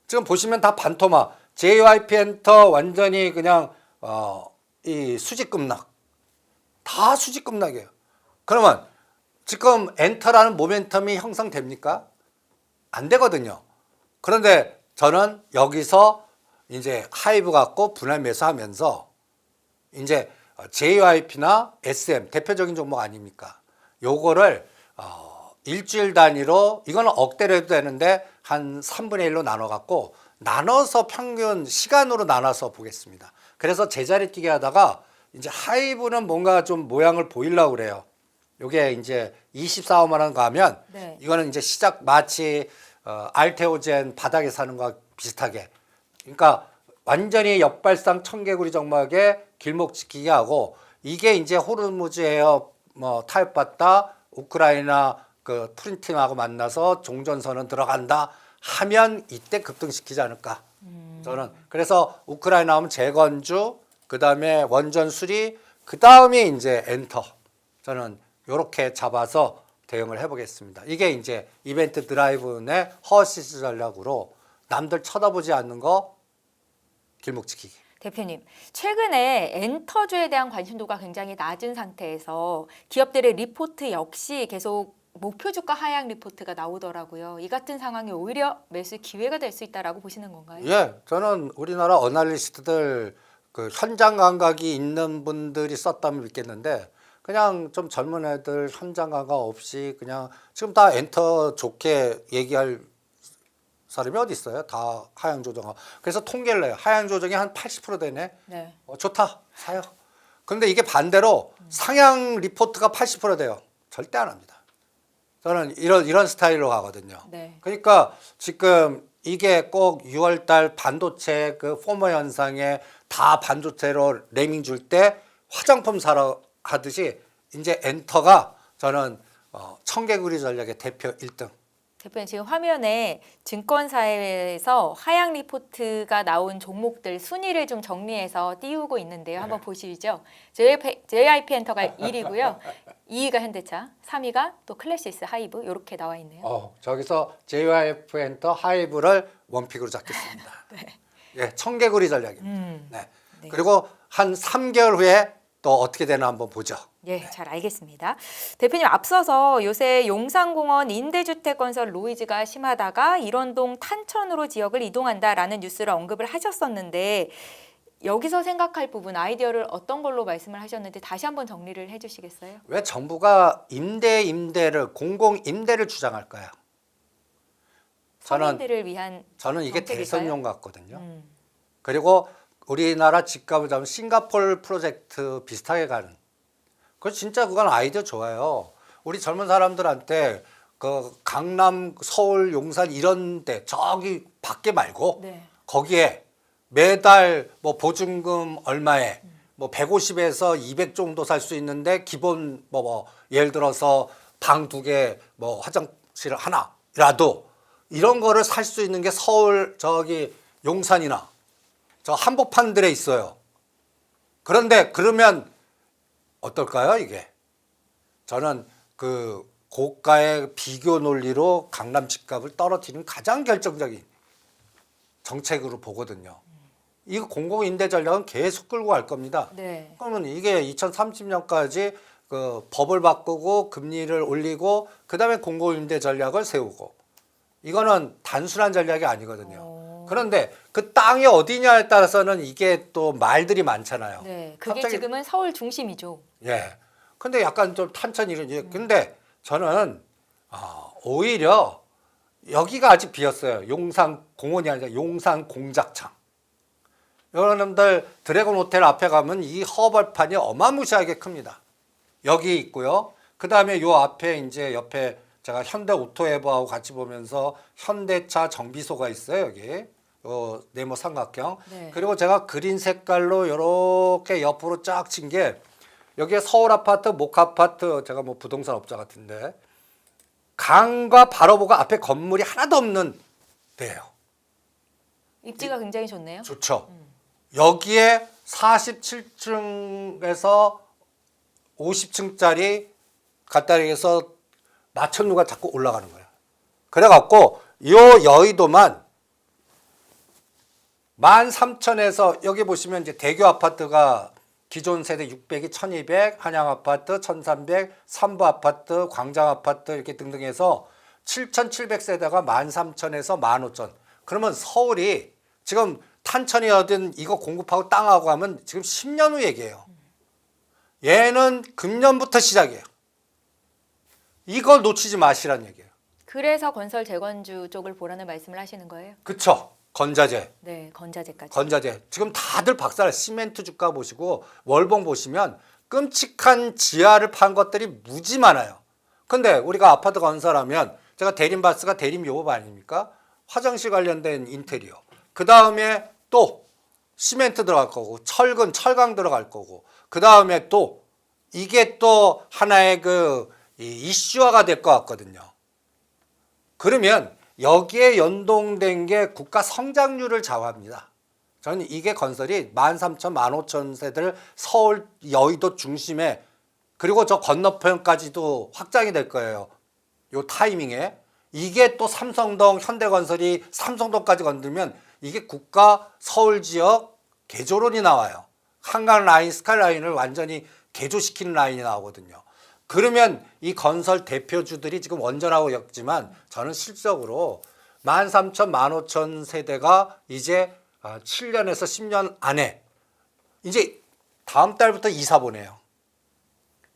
지금 보시면 다 반토막. JYP 엔터 완전히 그냥 이 수직급락. 다 수직급락이에요. 그러면 지금 엔터라는 모멘텀이 형성됩니까? 안 되거든요. 그런데 저는 여기서 이제 하이브 갖고 분할 매수하면서 이제 JYP나 SM 대표적인 종목 아닙니까? 요거를 일주일 단위로 이거는 억대로 해도 되는데 한 3분의 1로 나눠 갖고 나눠서 평균 시간으로 나눠서 보겠습니다. 그래서 제자리 뛰기 하다가 이제 하이브는 뭔가 좀 모양을 보이려고 그래요. 요게 이제 24, 5만 원 가면 네. 이거는 이제 시작 마치 알테오젠 바닥에 사는 거와 비슷하게. 그러니까 완전히 역발상 청개구리 정막에 길목 지키게 하고 이게 이제 호르무즈에어 뭐 타협받다 우크라이나 그 푸틴하고 만나서 종전선언 들어간다 하면 이때 급등시키지 않을까. 저는 그래서 우크라이나 하면 재건주, 그 다음에 원전 수리, 그 다음에 이제 엔터. 저는 이렇게 잡아서 대응을 해보겠습니다. 이게 이제 이벤트 드라이브의 허시스 전략으로 남들 쳐다보지 않는 거 길목 지키기. 대표님, 최근에 엔터주에 대한 관심도가 굉장히 낮은 상태에서 기업들의 리포트 역시 계속 목표 주가 하향 리포트가 나오더라고요. 이 같은 상황이 오히려 매수 기회가 될 수 있다라고 보시는 건가요? 예, 저는 우리나라 어널리스트들 그 현장 감각이 있는 분들이 썼다면 믿겠는데 그냥 좀 젊은 애들 현장 감각 없이 그냥 지금 다 엔터 좋게 얘기할 사람이 어디 있어요? 다 하향 조정하고. 그래서 통계를 내요. 하향 조정이 한 80% 되네. 네. 좋다. 사요. 그런데 이게 반대로 상향 리포트가 80% 돼요. 절대 안 합니다. 저는 이런 스타일로 가거든요. 네. 그러니까 지금 이게 꼭 6월 달 반도체 그 포머 현상에 다 반도체로 레밍 줄 때 화장품 사러 하듯이 이제 엔터가 저는 청개구리 전략의 대표 1등. 대표님 지금 화면에 증권사에서 하향 리포트가 나온 종목들 순위를 좀 정리해서 띄우고 있는데요. 한번 보시죠. JYP 엔터가 1위고요. 2위가 현대차, 3위가 또 클래시스 하이브 이렇게 나와 있네요. 저기서 JYP 엔터 하이브를 원픽으로 잡겠습니다. 네. 예, 청개구리 전략입니다. 네. 네. 그리고 한 3개월 후에 또 어떻게 되나 한번 보죠. 예, 잘 알겠습니다. 대표님 앞서서 요새 용산공원 임대주택건설 노이즈가 심하다가 일원동 탄천으로 지역을 이동한다라는 뉴스를 언급을 하셨었는데 여기서 생각할 부분 아이디어를 어떤 걸로 말씀을 하셨는지 다시 한번 정리를 해주시겠어요? 왜 정부가 임대를 공공 임대를 주장할까요? 서민들을 위한 저는 이게 정책일까요? 대선용 같거든요. 그리고 우리나라 집값을 잡은 싱가포르 프로젝트 비슷하게 가는. 그 진짜 그건 아이디어 좋아요. 우리 젊은 사람들한테 그 강남, 서울, 용산 이런 데 저기 밖에 말고 네. 거기에 매달 뭐 보증금 얼마에 뭐 150에서 200 정도 살 수 있는데 기본 뭐 예를 들어서 방 2개 뭐 화장실 하나라도 이런 거를 살 수 있는 게 서울 저기 용산이나 저 한복판들에 있어요. 그런데 그러면 어떨까요, 이게? 저는 그 고가의 비교 논리로 강남 집값을 떨어뜨리는 가장 결정적인 정책으로 보거든요. 이거 공공임대 전략은 계속 끌고 갈 겁니다. 네. 그러면 이게 2030년까지 그 법을 바꾸고 금리를 올리고 그다음에 공공임대 전략을 세우고 이거는 단순한 전략이 아니거든요. 그런데 그 땅이 어디냐에 따라서는 이게 또 말들이 많잖아요. 네, 그게 갑자기- 지금은 서울 중심이죠. 예. 근데 약간 좀 탄천이 근데 저는 오히려 여기가 아직 비었어요. 용산 공원이 아니라 용산 공작창. 여러분들 드래곤 호텔 앞에 가면 이 허벌판이 어마무시하게 큽니다. 여기 있고요. 그 다음에 요 앞에 이제 옆에 제가 현대 오토에버하고 같이 보면서 현대차 정비소가 있어요. 여기 네모 삼각형. 네. 그리고 제가 그린 색깔로 이렇게 옆으로 쫙 친 게 여기에 서울 아파트, 목 아파트 제가 뭐 부동산 업자 같은데 강과 바로 보고 앞에 건물이 하나도 없는 데예요. 입지가 굉장히 좋네요. 좋죠. 여기에 47층에서 50층짜리 갖다 대서 마천루가 자꾸 올라가는 거예요. 그래갖고 요 여의도만 13,000에서 여기 보시면 이제 대교 아파트가 기존 세대 600이 1200, 한양 아파트 1300, 삼부 아파트, 광장 아파트 이렇게 등등해서 7700세대가 13,000에서 15,000. 그러면 서울이 지금 탄천이어든 이거 공급하고 땅하고 하면 지금 10년 후 얘기예요. 얘는 금년부터 시작이에요. 이걸 놓치지 마시란 얘기예요. 그래서 건설 재건주 쪽을 보라는 말씀을 하시는 거예요? 그쵸? 건자재. 네, 건자재까지. 건자재. 지금 다들 박살 시멘트 주가 보시고 월봉 보시면 끔찍한 지하를 판 것들이 무지 많아요. 근데 우리가 아파트 건설하면 제가 대림바스가 대림요법 아닙니까? 화장실 관련된 인테리어. 그 다음에 또 시멘트 들어갈 거고 철근, 철강 들어갈 거고 그 다음에 또 이게 또 하나의 이슈화가 될 것 같거든요. 그러면 여기에 연동된 게 국가 성장률을 좌우합니다. 저는 이게 건설이 13,000, 15,000세대를 서울 여의도 중심에 그리고 저 건너편까지도 확장이 될 거예요. 요 타이밍에. 이게 또 삼성동, 현대건설이 삼성동까지 건들면 이게 국가 서울 지역 개조론이 나와요. 한강 라인, 스카이라인을 완전히 개조시키는 라인이 나오거든요. 그러면 이 건설 대표주들이 지금 원전하고 엮지만 저는 실적으로 13,000, 15,000세대가 이제 7년에서 10년 안에 이제 다음 달부터 이사 보내요.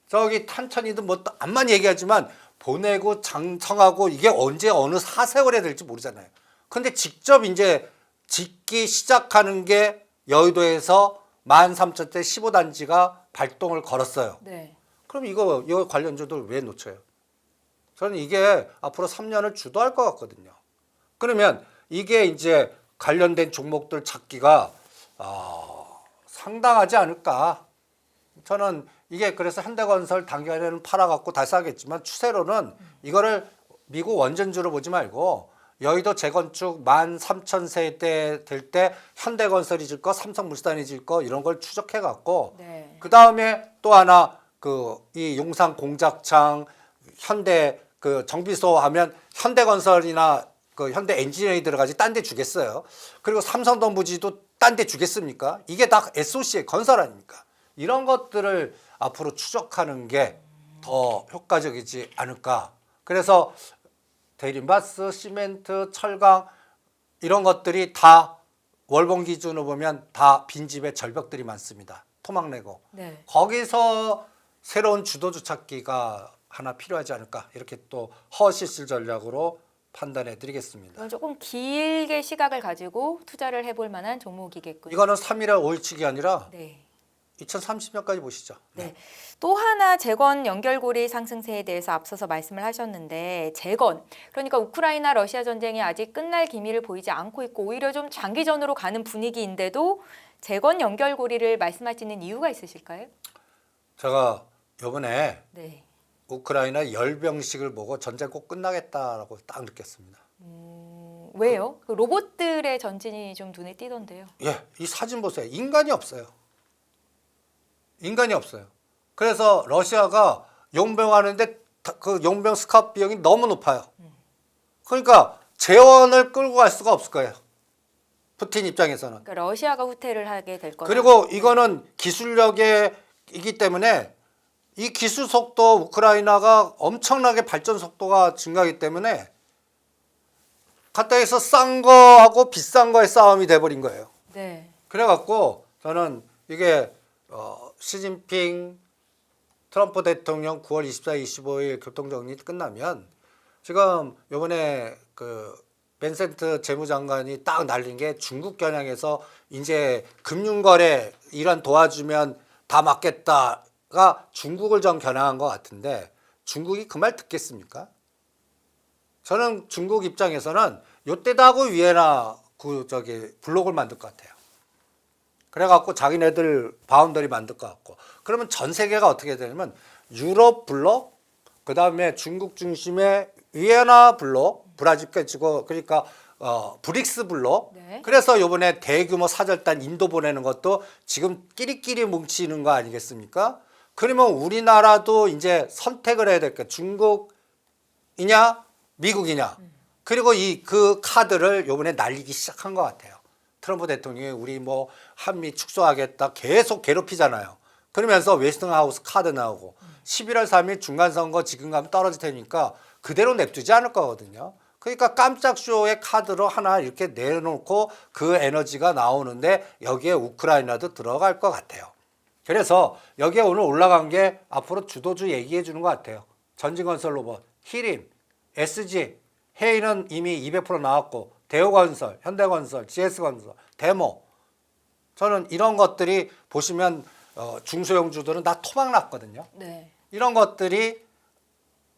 저기 탄천이든 뭐 암만 얘기하지만 보내고 장성하고 이게 언제 어느 사세월에 될지 모르잖아요. 근데 직접 이제 짓기 시작하는 게 여의도에서 13,000대 15단지가 발동을 걸었어요. 네. 그럼 이거 관련주들 왜 놓쳐요? 저는 이게 앞으로 3년을 주도할 것 같거든요. 그러면 이게 이제 관련된 종목들 찾기가 상당하지 않을까. 저는 이게 그래서 현대건설 단기간에는 팔아갖고 다시 사겠지만 추세로는 이거를 미국 원전주로 보지 말고 여의도 재건축 13,000세대 될 때 현대건설이 질 거, 삼성물산이 질 거 이런 걸 추적해갖고 네. 그 다음에 또 하나 이 용산 공작창 현대 정비소 하면 현대건설이나 현대 엔지니어링 들어가지 딴 데 주겠어요. 그리고 삼성동 부지도 딴 데 주겠습니까? 이게 다 SOC의 건설 아닙니까? 이런 것들을 앞으로 추적하는 게 더 효과적이지 않을까. 그래서 대림바스, 시멘트, 철강 이런 것들이 다 월봉 기준으로 보면 다 빈집의 절벽들이 많습니다. 토막내고. 네. 거기서 새로운 주도주 찾기가 하나 필요하지 않을까. 이렇게 또 허시실 전략으로 판단해 드리겠습니다. 이건 조금 길게 시각을 가지고 투자를 해볼 만한 종목이겠군요. 이거는 3일에 5일치기 아니라 네. 2030년까지 보시죠. 네. 또 하나 재건 연결고리 상승세에 대해서 앞서서 말씀을 하셨는데 재건 그러니까 우크라이나 러시아 전쟁이 아직 끝날 기미를 보이지 않고 있고 오히려 좀 장기전으로 가는 분위기인데도 재건 연결고리를 말씀하시는 이유가 있으실까요? 제가 이번에 네. 우크라이나 열병식을 보고 전쟁 꼭 끝나겠다라고 딱 느꼈습니다. 왜요? 그 로봇들의 전진이 좀 눈에 띄던데요. 예, 이 사진 보세요. 인간이 없어요. 인간이 없어요. 그래서 러시아가 용병하는데 그 용병 스카웃 비용이 너무 높아요. 그러니까 재원을 끌고 갈 수가 없을 거예요. 푸틴 입장에서는. 그러니까 러시아가 후퇴를 하게 될 거다. 그리고 이거는 기술력이기 때문에 이 기술 속도 우크라이나가 엄청나게 발전 속도가 증가하기 때문에 가까이서 싼 거하고 비싼 거의 싸움이 돼버린 거예요. 네. 그래갖고 저는 이게 시진핑 트럼프 대통령 9월 24, 25일 교통정리 끝나면 지금 요번에 그 벤센트 재무장관이 딱 날린 게 중국 겨냥해서 이제 금융거래 이란 도와주면 다 막겠다가 중국을 좀 겨냥한 것 같은데 중국이 그 말 듣겠습니까? 저는 중국 입장에서는 요때다 하고 위에나 블록을 만들 것 같아요. 그래갖고 자기네들 바운더리 만들 것 같고 그러면 전 세계가 어떻게 되냐면 유럽 블록 그 다음에 중국 중심의 위에나 블록 브라질 깨지고 그러니까 브릭스 블록 네. 그래서 요번에 대규모 사절단 인도 보내는 것도 지금 끼리끼리 뭉치는 거 아니겠습니까? 그러면 우리나라도 이제 선택을 해야 될 거야. 중국이냐 미국이냐 그리고 그 카드를 요번에 날리기 시작한 것 같아요. 트럼프 대통령이 우리 뭐 한미 축소하겠다 계속 괴롭히잖아요. 그러면서 웨스팅하우스 카드 나오고 11월 3일 중간선거 지금 가면 떨어질 테니까 그대로 냅두지 않을 거거든요. 그러니까 깜짝 쇼의 카드로 하나 이렇게 내놓고 그 에너지가 나오는데 여기에 우크라이나도 들어갈 것 같아요. 그래서 여기에 오늘 올라간 게 앞으로 주도주 얘기해 주는 것 같아요. 전진건설 로봇, 히림, SG, 헤이는 이미 200% 나왔고 대우건설, 현대건설, GS건설, 데모 저는 이런 것들이 보시면 중소형주들은 다 토막 났거든요. 네. 이런 것들이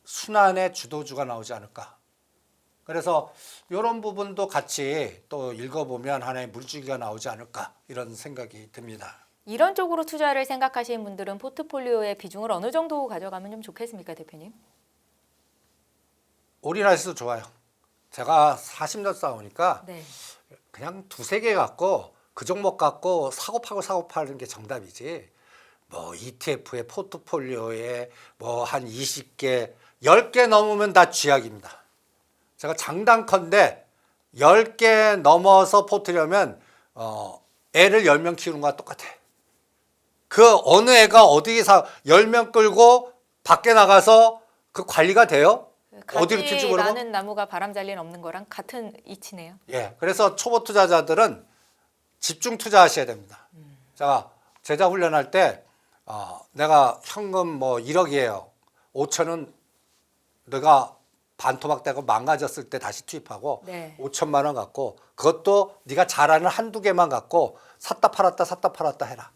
순환의 주도주가 나오지 않을까. 그래서 이런 부분도 같이 또 읽어보면 하나의 물줄기가 나오지 않을까 이런 생각이 듭니다. 이런 쪽으로 투자를 생각하시는 분들은 포트폴리오의 비중을 어느 정도 가져가면 좀 좋겠습니까, 대표님? 올인하셔도 좋아요. 제가 40년 싸우니까 네. 그냥 두세 개 갖고 그 종목 갖고 사고 파는 게 정답이지. 뭐 ETF에 포트폴리오에 뭐 한 20개, 10개 넘으면 다 쥐약입니다. 제가 장단컨대 10개 넘어서 포트려면 애를 10명 키우는 거와 똑같아. 그 어느 애가 어디서 10명 끌고 밖에 나가서 그 관리가 돼요? 어디로 튈지 모르고? 나는 나무가 바람잘 일 없는 거랑 같은 이치네요. 예, 그래서 초보 투자자들은 집중 투자하셔야 됩니다. 자, 제자 훈련할 때 내가 현금 뭐 1억이에요. 5천은 내가 반토막 되고 망가졌을 때 다시 투입하고 네. 5천만 원 갖고 그것도 네가 잘하는 한두 개만 갖고 샀다 팔았다 해라.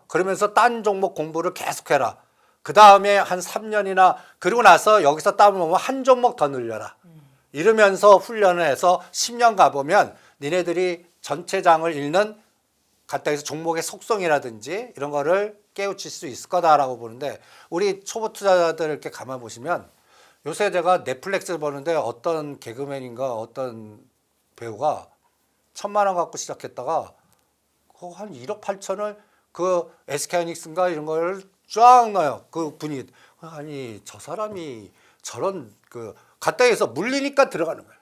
그러면서 딴 종목 공부를 계속해라. 그 다음에 한 3년이나 그리고 나서 여기서 따보면 한 종목 더 늘려라. 이러면서 훈련을 해서 10년 가보면 니네들이 전체 장을 읽는 갖다 해서 종목의 속성이라든지 이런 거를 깨우칠 수 있을 거다라고 보는데 우리 초보 투자자들 이렇게 가만 보시면 요새 제가 넷플릭스를 보는데 어떤 개그맨인가 어떤 배우가 1,000만 원 갖고 시작했다가 한 1억 8천을 그 SK하이닉스인가 이런 걸 쫙 넣어요. 그 분이 아니 저 사람이 저런 그 갖다 해서 물리니까 들어가는 거예요.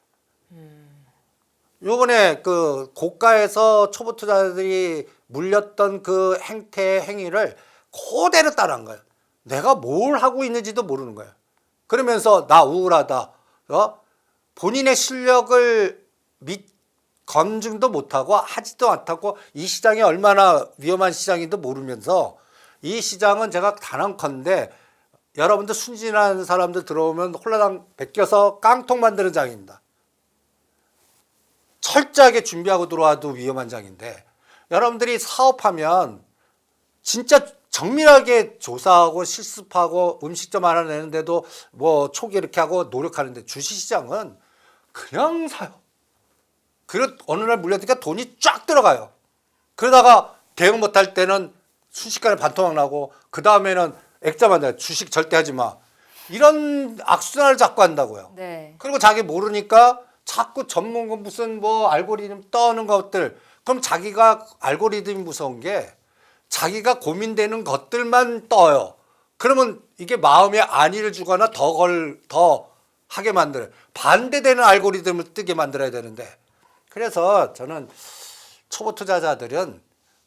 요번에 그 고가에서 초보 투자들이 물렸던 그 행위를 그대로 따라한 거예요. 내가 뭘 하고 있는지도 모르는 거예요. 그러면서 나 우울하다. 본인의 실력을 검증도 못하고 하지도 않다고 이 시장이 얼마나 위험한 시장인도 모르면서 이 시장은 제가 단언컨대 여러분들 순진한 사람들 들어오면 홀라당 베껴서 깡통 만드는 장입니다. 철저하게 준비하고 들어와도 위험한 장인데 여러분들이 사업하면 진짜 정밀하게 조사하고 실습하고 음식점 하나 내는데도 뭐 초기 이렇게 하고 노력하는데 주식시장은 그냥 사요. 그리고 어느 날 물려드니까 돈이 쫙 들어가요. 그러다가 대응 못할 때는 순식간에 반토막 나고 그 다음에는 액자만 내 주식 절대 하지 마. 이런 악순환을 자꾸 한다고요. 네. 그리고 자기 모르니까 자꾸 전문가 무슨 뭐 알고리즘 떠는 것들. 그럼 자기가 알고리즘이 무서운 게 자기가 고민되는 것들만 떠요. 그러면 이게 마음에 안위를 주거나 더 하게 만들어요. 반대되는 알고리즘을 뜨게 만들어야 되는데. 그래서 저는 초보 투자자들은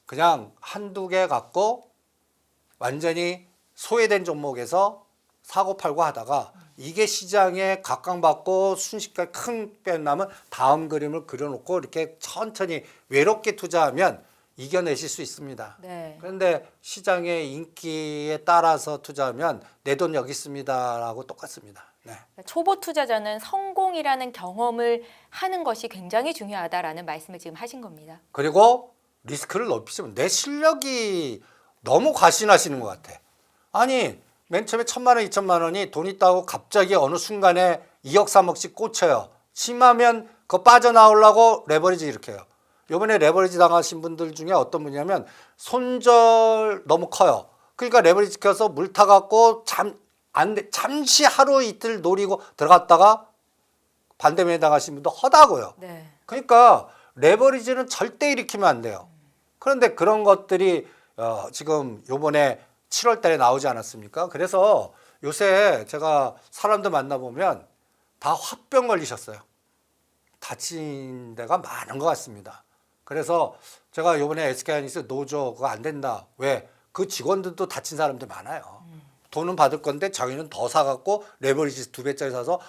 그냥 한두 개 갖고 완전히 소외된 종목에서 사고 팔고 하다가 이게 시장에 각광받고 순식간에 큰 빼나면 다음 그림을 그려놓고 이렇게 천천히 외롭게 투자하면 이겨내실 수 있습니다. 네. 그런데 시장의 인기에 따라서 투자하면 내 돈 여기 있습니다라고 똑같습니다. 네. 초보 투자자는 성공이라는 경험을 하는 것이 굉장히 중요하다라는 말씀을 지금 하신 겁니다. 그리고 리스크를 높이시면 내 실력이 너무 과신하시는 것 같아. 아니 맨 처음에 1,000만 원, 2,000만 원이 돈 있다고 갑자기 어느 순간에 2억, 3억씩 꽂혀요. 심하면 그거 빠져나오려고 레버리지 이렇게 해요. 이번에 레버리지 당하신 분들 중에 어떤 분이냐면 손절 너무 커요. 그러니까 레버리지 켜서 물 타갖고 잠시 하루 이틀 노리고 들어갔다가 반대면에 당하신 분도 허다고요. 네. 그러니까 레버리지는 절대 일으키면 안 돼요. 그런데 그런 것들이 지금 요번에 7월 달에 나오지 않았습니까? 그래서 요새 제가 사람들 만나보면 다 화병 걸리셨어요. 다친 데가 많은 것 같습니다. 그래서 제가 요번에 SK하이닉스 노조 그거 안 된다. 왜? 그 직원들도 다친 사람들 많아요. 돈은 받을 건데 자기는 더 사갖고 레버리지 2배짜리 사서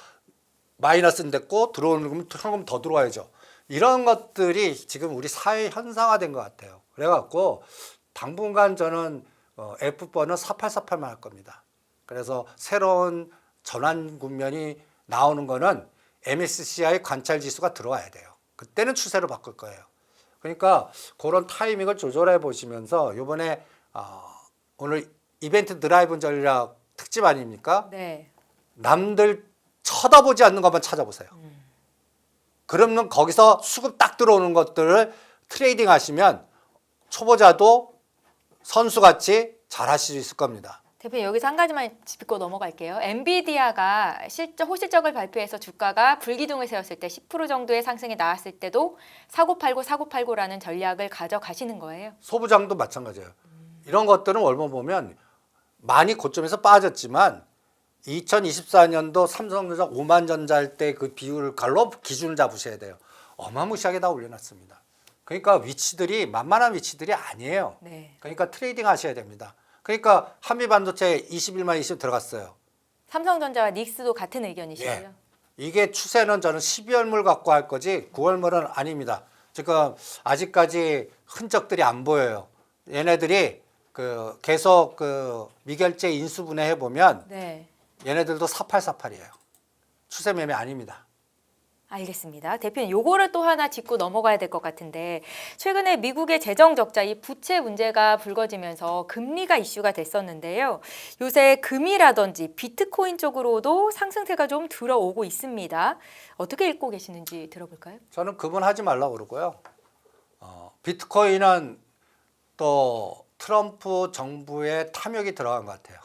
마이너스 됐고 들어오는 거면 현금 더 들어와야죠. 이런 것들이 지금 우리 사회 현상화된 것 같아요. 그래갖고 당분간 저는 F번은 4848만 할 겁니다. 그래서 새로운 전환 국면이 나오는 거는 MSCI 관찰 지수가 들어와야 돼요. 그때는 추세로 바꿀 거예요. 그러니까 그런 타이밍을 조절해 보시면서 이번에 오늘 이벤트 드라이브 전략 특집 아닙니까? 네. 남들 쳐다보지 않는 것만 찾아보세요. 그러면 거기서 수급 딱 들어오는 것들을 트레이딩 하시면 초보자도 선수같이 잘 하실 수 있을 겁니다. 대표님 여기서 한 가지만 짚고 넘어갈게요. 엔비디아가 호실적을 발표해서 주가가 불기둥을 세웠을 때 10% 정도의 상승이 나왔을 때도 사고팔고라는 전략을 가져가시는 거예요. 소부장도 마찬가지예요. 이런 것들은 얼마 보면 많이 고점에서 빠졌지만 2024년도 삼성전자 5만 전자 할 때 그 비율 갈로 기준을 잡으셔야 돼요. 어마무시하게 다 올려놨습니다. 그러니까 위치들이 만만한 위치들이 아니에요. 네. 그러니까 트레이딩 하셔야 됩니다. 그러니까 한미반도체 21만 20 들어갔어요. 삼성전자와 닉스도 같은 의견이시고요. 예. 이게 추세는 저는 12월물 갖고 할 거지 9월물은 아닙니다. 지금 아직까지 흔적들이 안 보여요. 얘네들이 계속 미결제 인수분해 해보면 네. 얘네들도 4848이에요. 추세 매매 아닙니다. 알겠습니다. 대표님 요거를 또 하나 짚고 넘어가야 될 것 같은데 최근에 미국의 재정 적자, 이 부채 문제가 불거지면서 금리가 이슈가 됐었는데요. 요새 금이라든지 비트코인 쪽으로도 상승세가 좀 들어오고 있습니다. 어떻게 읽고 계시는지 들어볼까요? 저는 그분 하지 말라고 그러고요. 비트코인은 또 트럼프 정부의 탐욕이 들어간 것 같아요.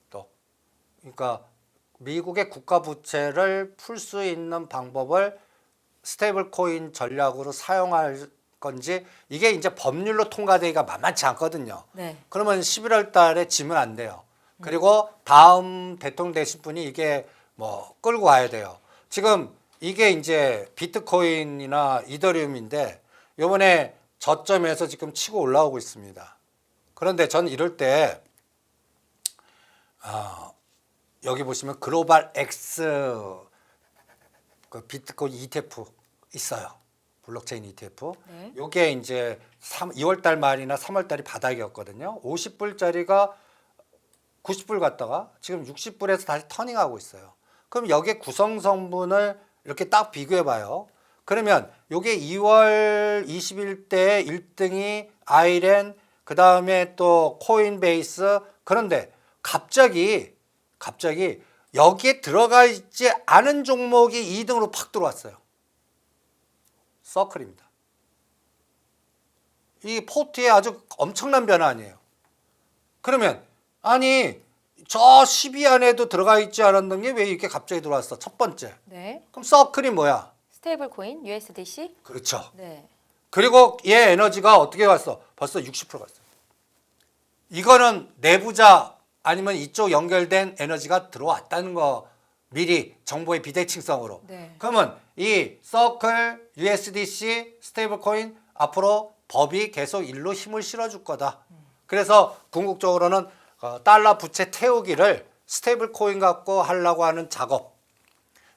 또 그러니까 미국의 국가 부채를 풀 수 있는 방법을 스테이블 코인 전략으로 사용할 건지 이게 이제 법률로 통과되기가 만만치 않거든요. 네. 그러면 11월 달에 지면 안 돼요. 그리고 다음 대통령 되신 분이 이게 뭐 끌고 와야 돼요. 지금 이게 이제 비트코인이나 이더리움인데 이번에 저점에서 지금 치고 올라오고 있습니다. 그런데 저는 이럴 때 여기 보시면 글로벌 X 그 비트코인 ETF 있어요. 블록체인 ETF. 네. 요게 이제 2월 달 말이나 3월 달이 바닥이었거든요. 50불짜리가 90불 갔다가 지금 60불에서 다시 터닝하고 있어요. 그럼 여기에 구성 성분을 이렇게 딱 비교해 봐요. 그러면 요게 2월 20일 때 1등이 아이렌, 그다음에 또 코인베이스. 그런데 갑자기 여기에 들어가 있지 않은 종목이 2등으로 팍 들어왔어요. 서클입니다. 이 포트에 아주 엄청난 변화 아니에요. 그러면 아니 저 10위 안에도 들어가 있지 않았던 게 왜 이렇게 갑자기 들어왔어? 첫 번째. 네. 그럼 서클이 뭐야? 스테이블 코인, USDC. 그렇죠. 네. 그리고 얘 에너지가 어떻게 갔어? 벌써 60% 갔어. 이거는 내부자 아니면 이쪽 연결된 에너지가 들어왔다는 거 미리 정보의 비대칭성으로. 네. 그러면 이 서클, USDC, 스테이블 코인 앞으로 법이 계속 일로 힘을 실어줄 거다. 그래서 궁극적으로는 달러 부채 태우기를 스테이블 코인 갖고 하려고 하는 작업.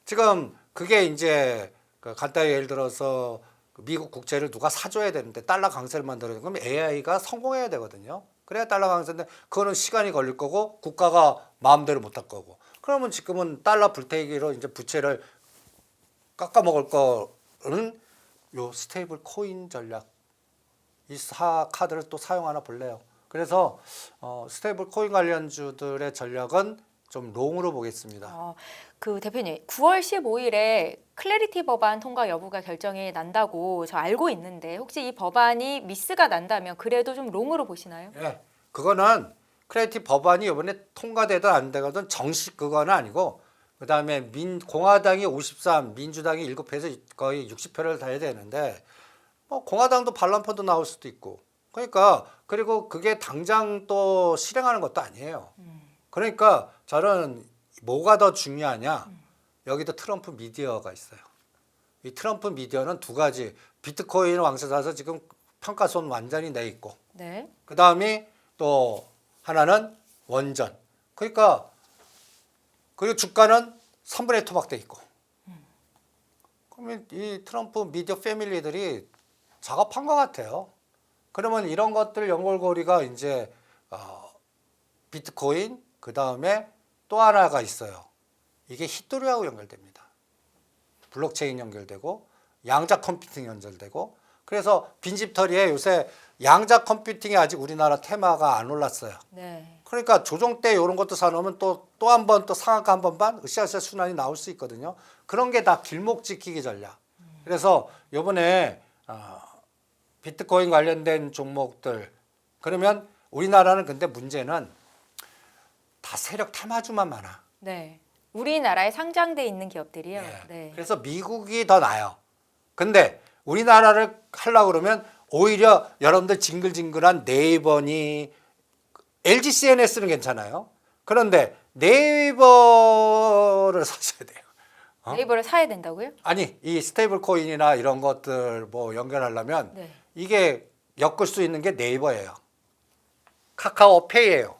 지금 그게 이제 간단히 예를 들어서 미국 국채를 누가 사줘야 되는데 달러 강세를 만들어야 되면 AI가 성공해야 되거든요. 그래야 달러 강세인데 그거는 시간이 걸릴 거고 국가가 마음대로 못 할 거고. 그러면 지금은 달러 불태기로 이제 부채를 깎아먹을 거는 요 스테이블 코인 전략. 이 카드를 또 사용하나 볼래요. 그래서 스테이블 코인 관련주들의 전략은 좀 롱으로 보겠습니다. 그 대표님 9월 15일에 클래리티 법안 통과 여부가 결정이 난다고 저 알고 있는데 혹시 이 법안이 미스가 난다면 그래도 좀 롱으로 보시나요? 예, 그거는 클래리티 법안이 이번에 통과되든 안 되든 정식 그거는 아니고 그다음에 공화당이 53, 민주당이 7표에서 거의 60표를 달야 되는데 뭐 공화당도 반란표도 나올 수도 있고 그러니까 그리고 그게 당장 또 실행하는 것도 아니에요. 그러니까 저는 뭐가 더 중요하냐? 여기도 트럼프 미디어가 있어요. 이 트럼프 미디어는 두 가지. 비트코인 왕세자서 지금 평가손 완전히 내 있고. 네. 그다음이 또 하나는 원전. 그러니까 그리고 주가는 3분의 1 토막돼 있고. 그러면 이 트럼프 미디어 패밀리들이 작업한 것 같아요. 그러면 이런 것들 연결고리가 이제 비트코인 그다음에 또 하나가 있어요. 이게 히토리하고 연결됩니다. 블록체인 연결되고 양자 컴퓨팅 연결되고 그래서 빈집털이에 요새 양자 컴퓨팅이 아직 우리나라 테마가 안 올랐어요. 네. 그러니까 조정 때 이런 것도 사놓으면 또 한 번 또 상한가 한 번 반 으쌰으쌰 순환이 나올 수 있거든요. 그런 게 다 길목 지키기 전략. 그래서 이번에 비트코인 관련된 종목들 그러면 우리나라는 근데 문제는 다 세력 테마주만 많아. 네. 우리나라에 상장돼 있는 기업들이요. 예. 네. 그래서 미국이 더 나아요. 근데 우리나라를 하려고 그러면 오히려 여러분들 징글징글한 네이버니 LG CNS는 괜찮아요. 그런데 네이버를 사셔야 돼요. 네이버를 사야 된다고요? 아니 이 스테이블 코인이나 이런 것들 뭐 연결하려면 네. 이게 엮을 수 있는 게 네이버예요. 카카오페이예요.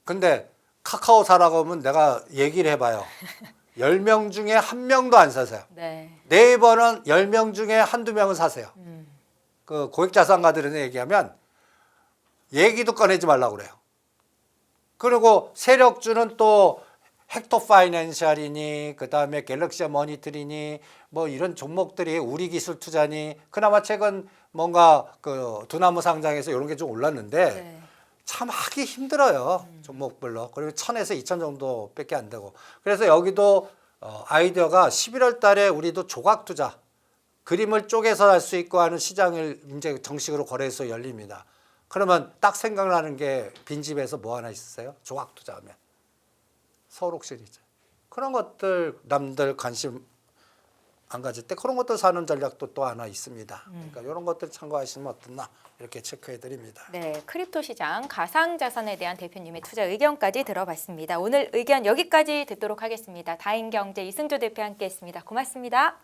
근데 카카오 사라고 하면 내가 얘기를 해봐요. 10명 중에 1명도 안 사세요. 네. 네이버는 10명 중에 한두 명은 사세요. 그 고액자산가들은 얘기하면 얘기도 꺼내지 말라고 그래요. 그리고 세력주는 또 헥토 파이낸셜이니 그다음에 갤럭시 머니터리니 뭐 이런 종목들이 우리 기술 투자니 그나마 최근 뭔가 그 두나무 상장에서 이런 게 좀 올랐는데 네. 참 하기 힘들어요. 종목별로. 그리고 1000에서 2000 정도밖에 안 되고. 그래서 여기도 아이디어가 11월 달에 우리도 조각 투자 그림을 쪼개서 할 수 있고 하는 시장을 이제 정식으로 거래소 열립니다. 그러면 딱 생각나는 게 빈집에서 뭐 하나 있으세요? 조각 투자하면. 서울옥 시리즈. 그런 것들 남들 관심 안 가질 때 그런 것들 사는 전략도 또 하나 있습니다. 그러니까 이런 것들 참고하시면 어떻나 이렇게 체크해 드립니다. 네, 크립토 시장 가상자산에 대한 대표님의 투자 의견까지 들어봤습니다. 오늘 의견 여기까지 듣도록 하겠습니다. 다인경제 이승조 대표 함께했습니다. 고맙습니다.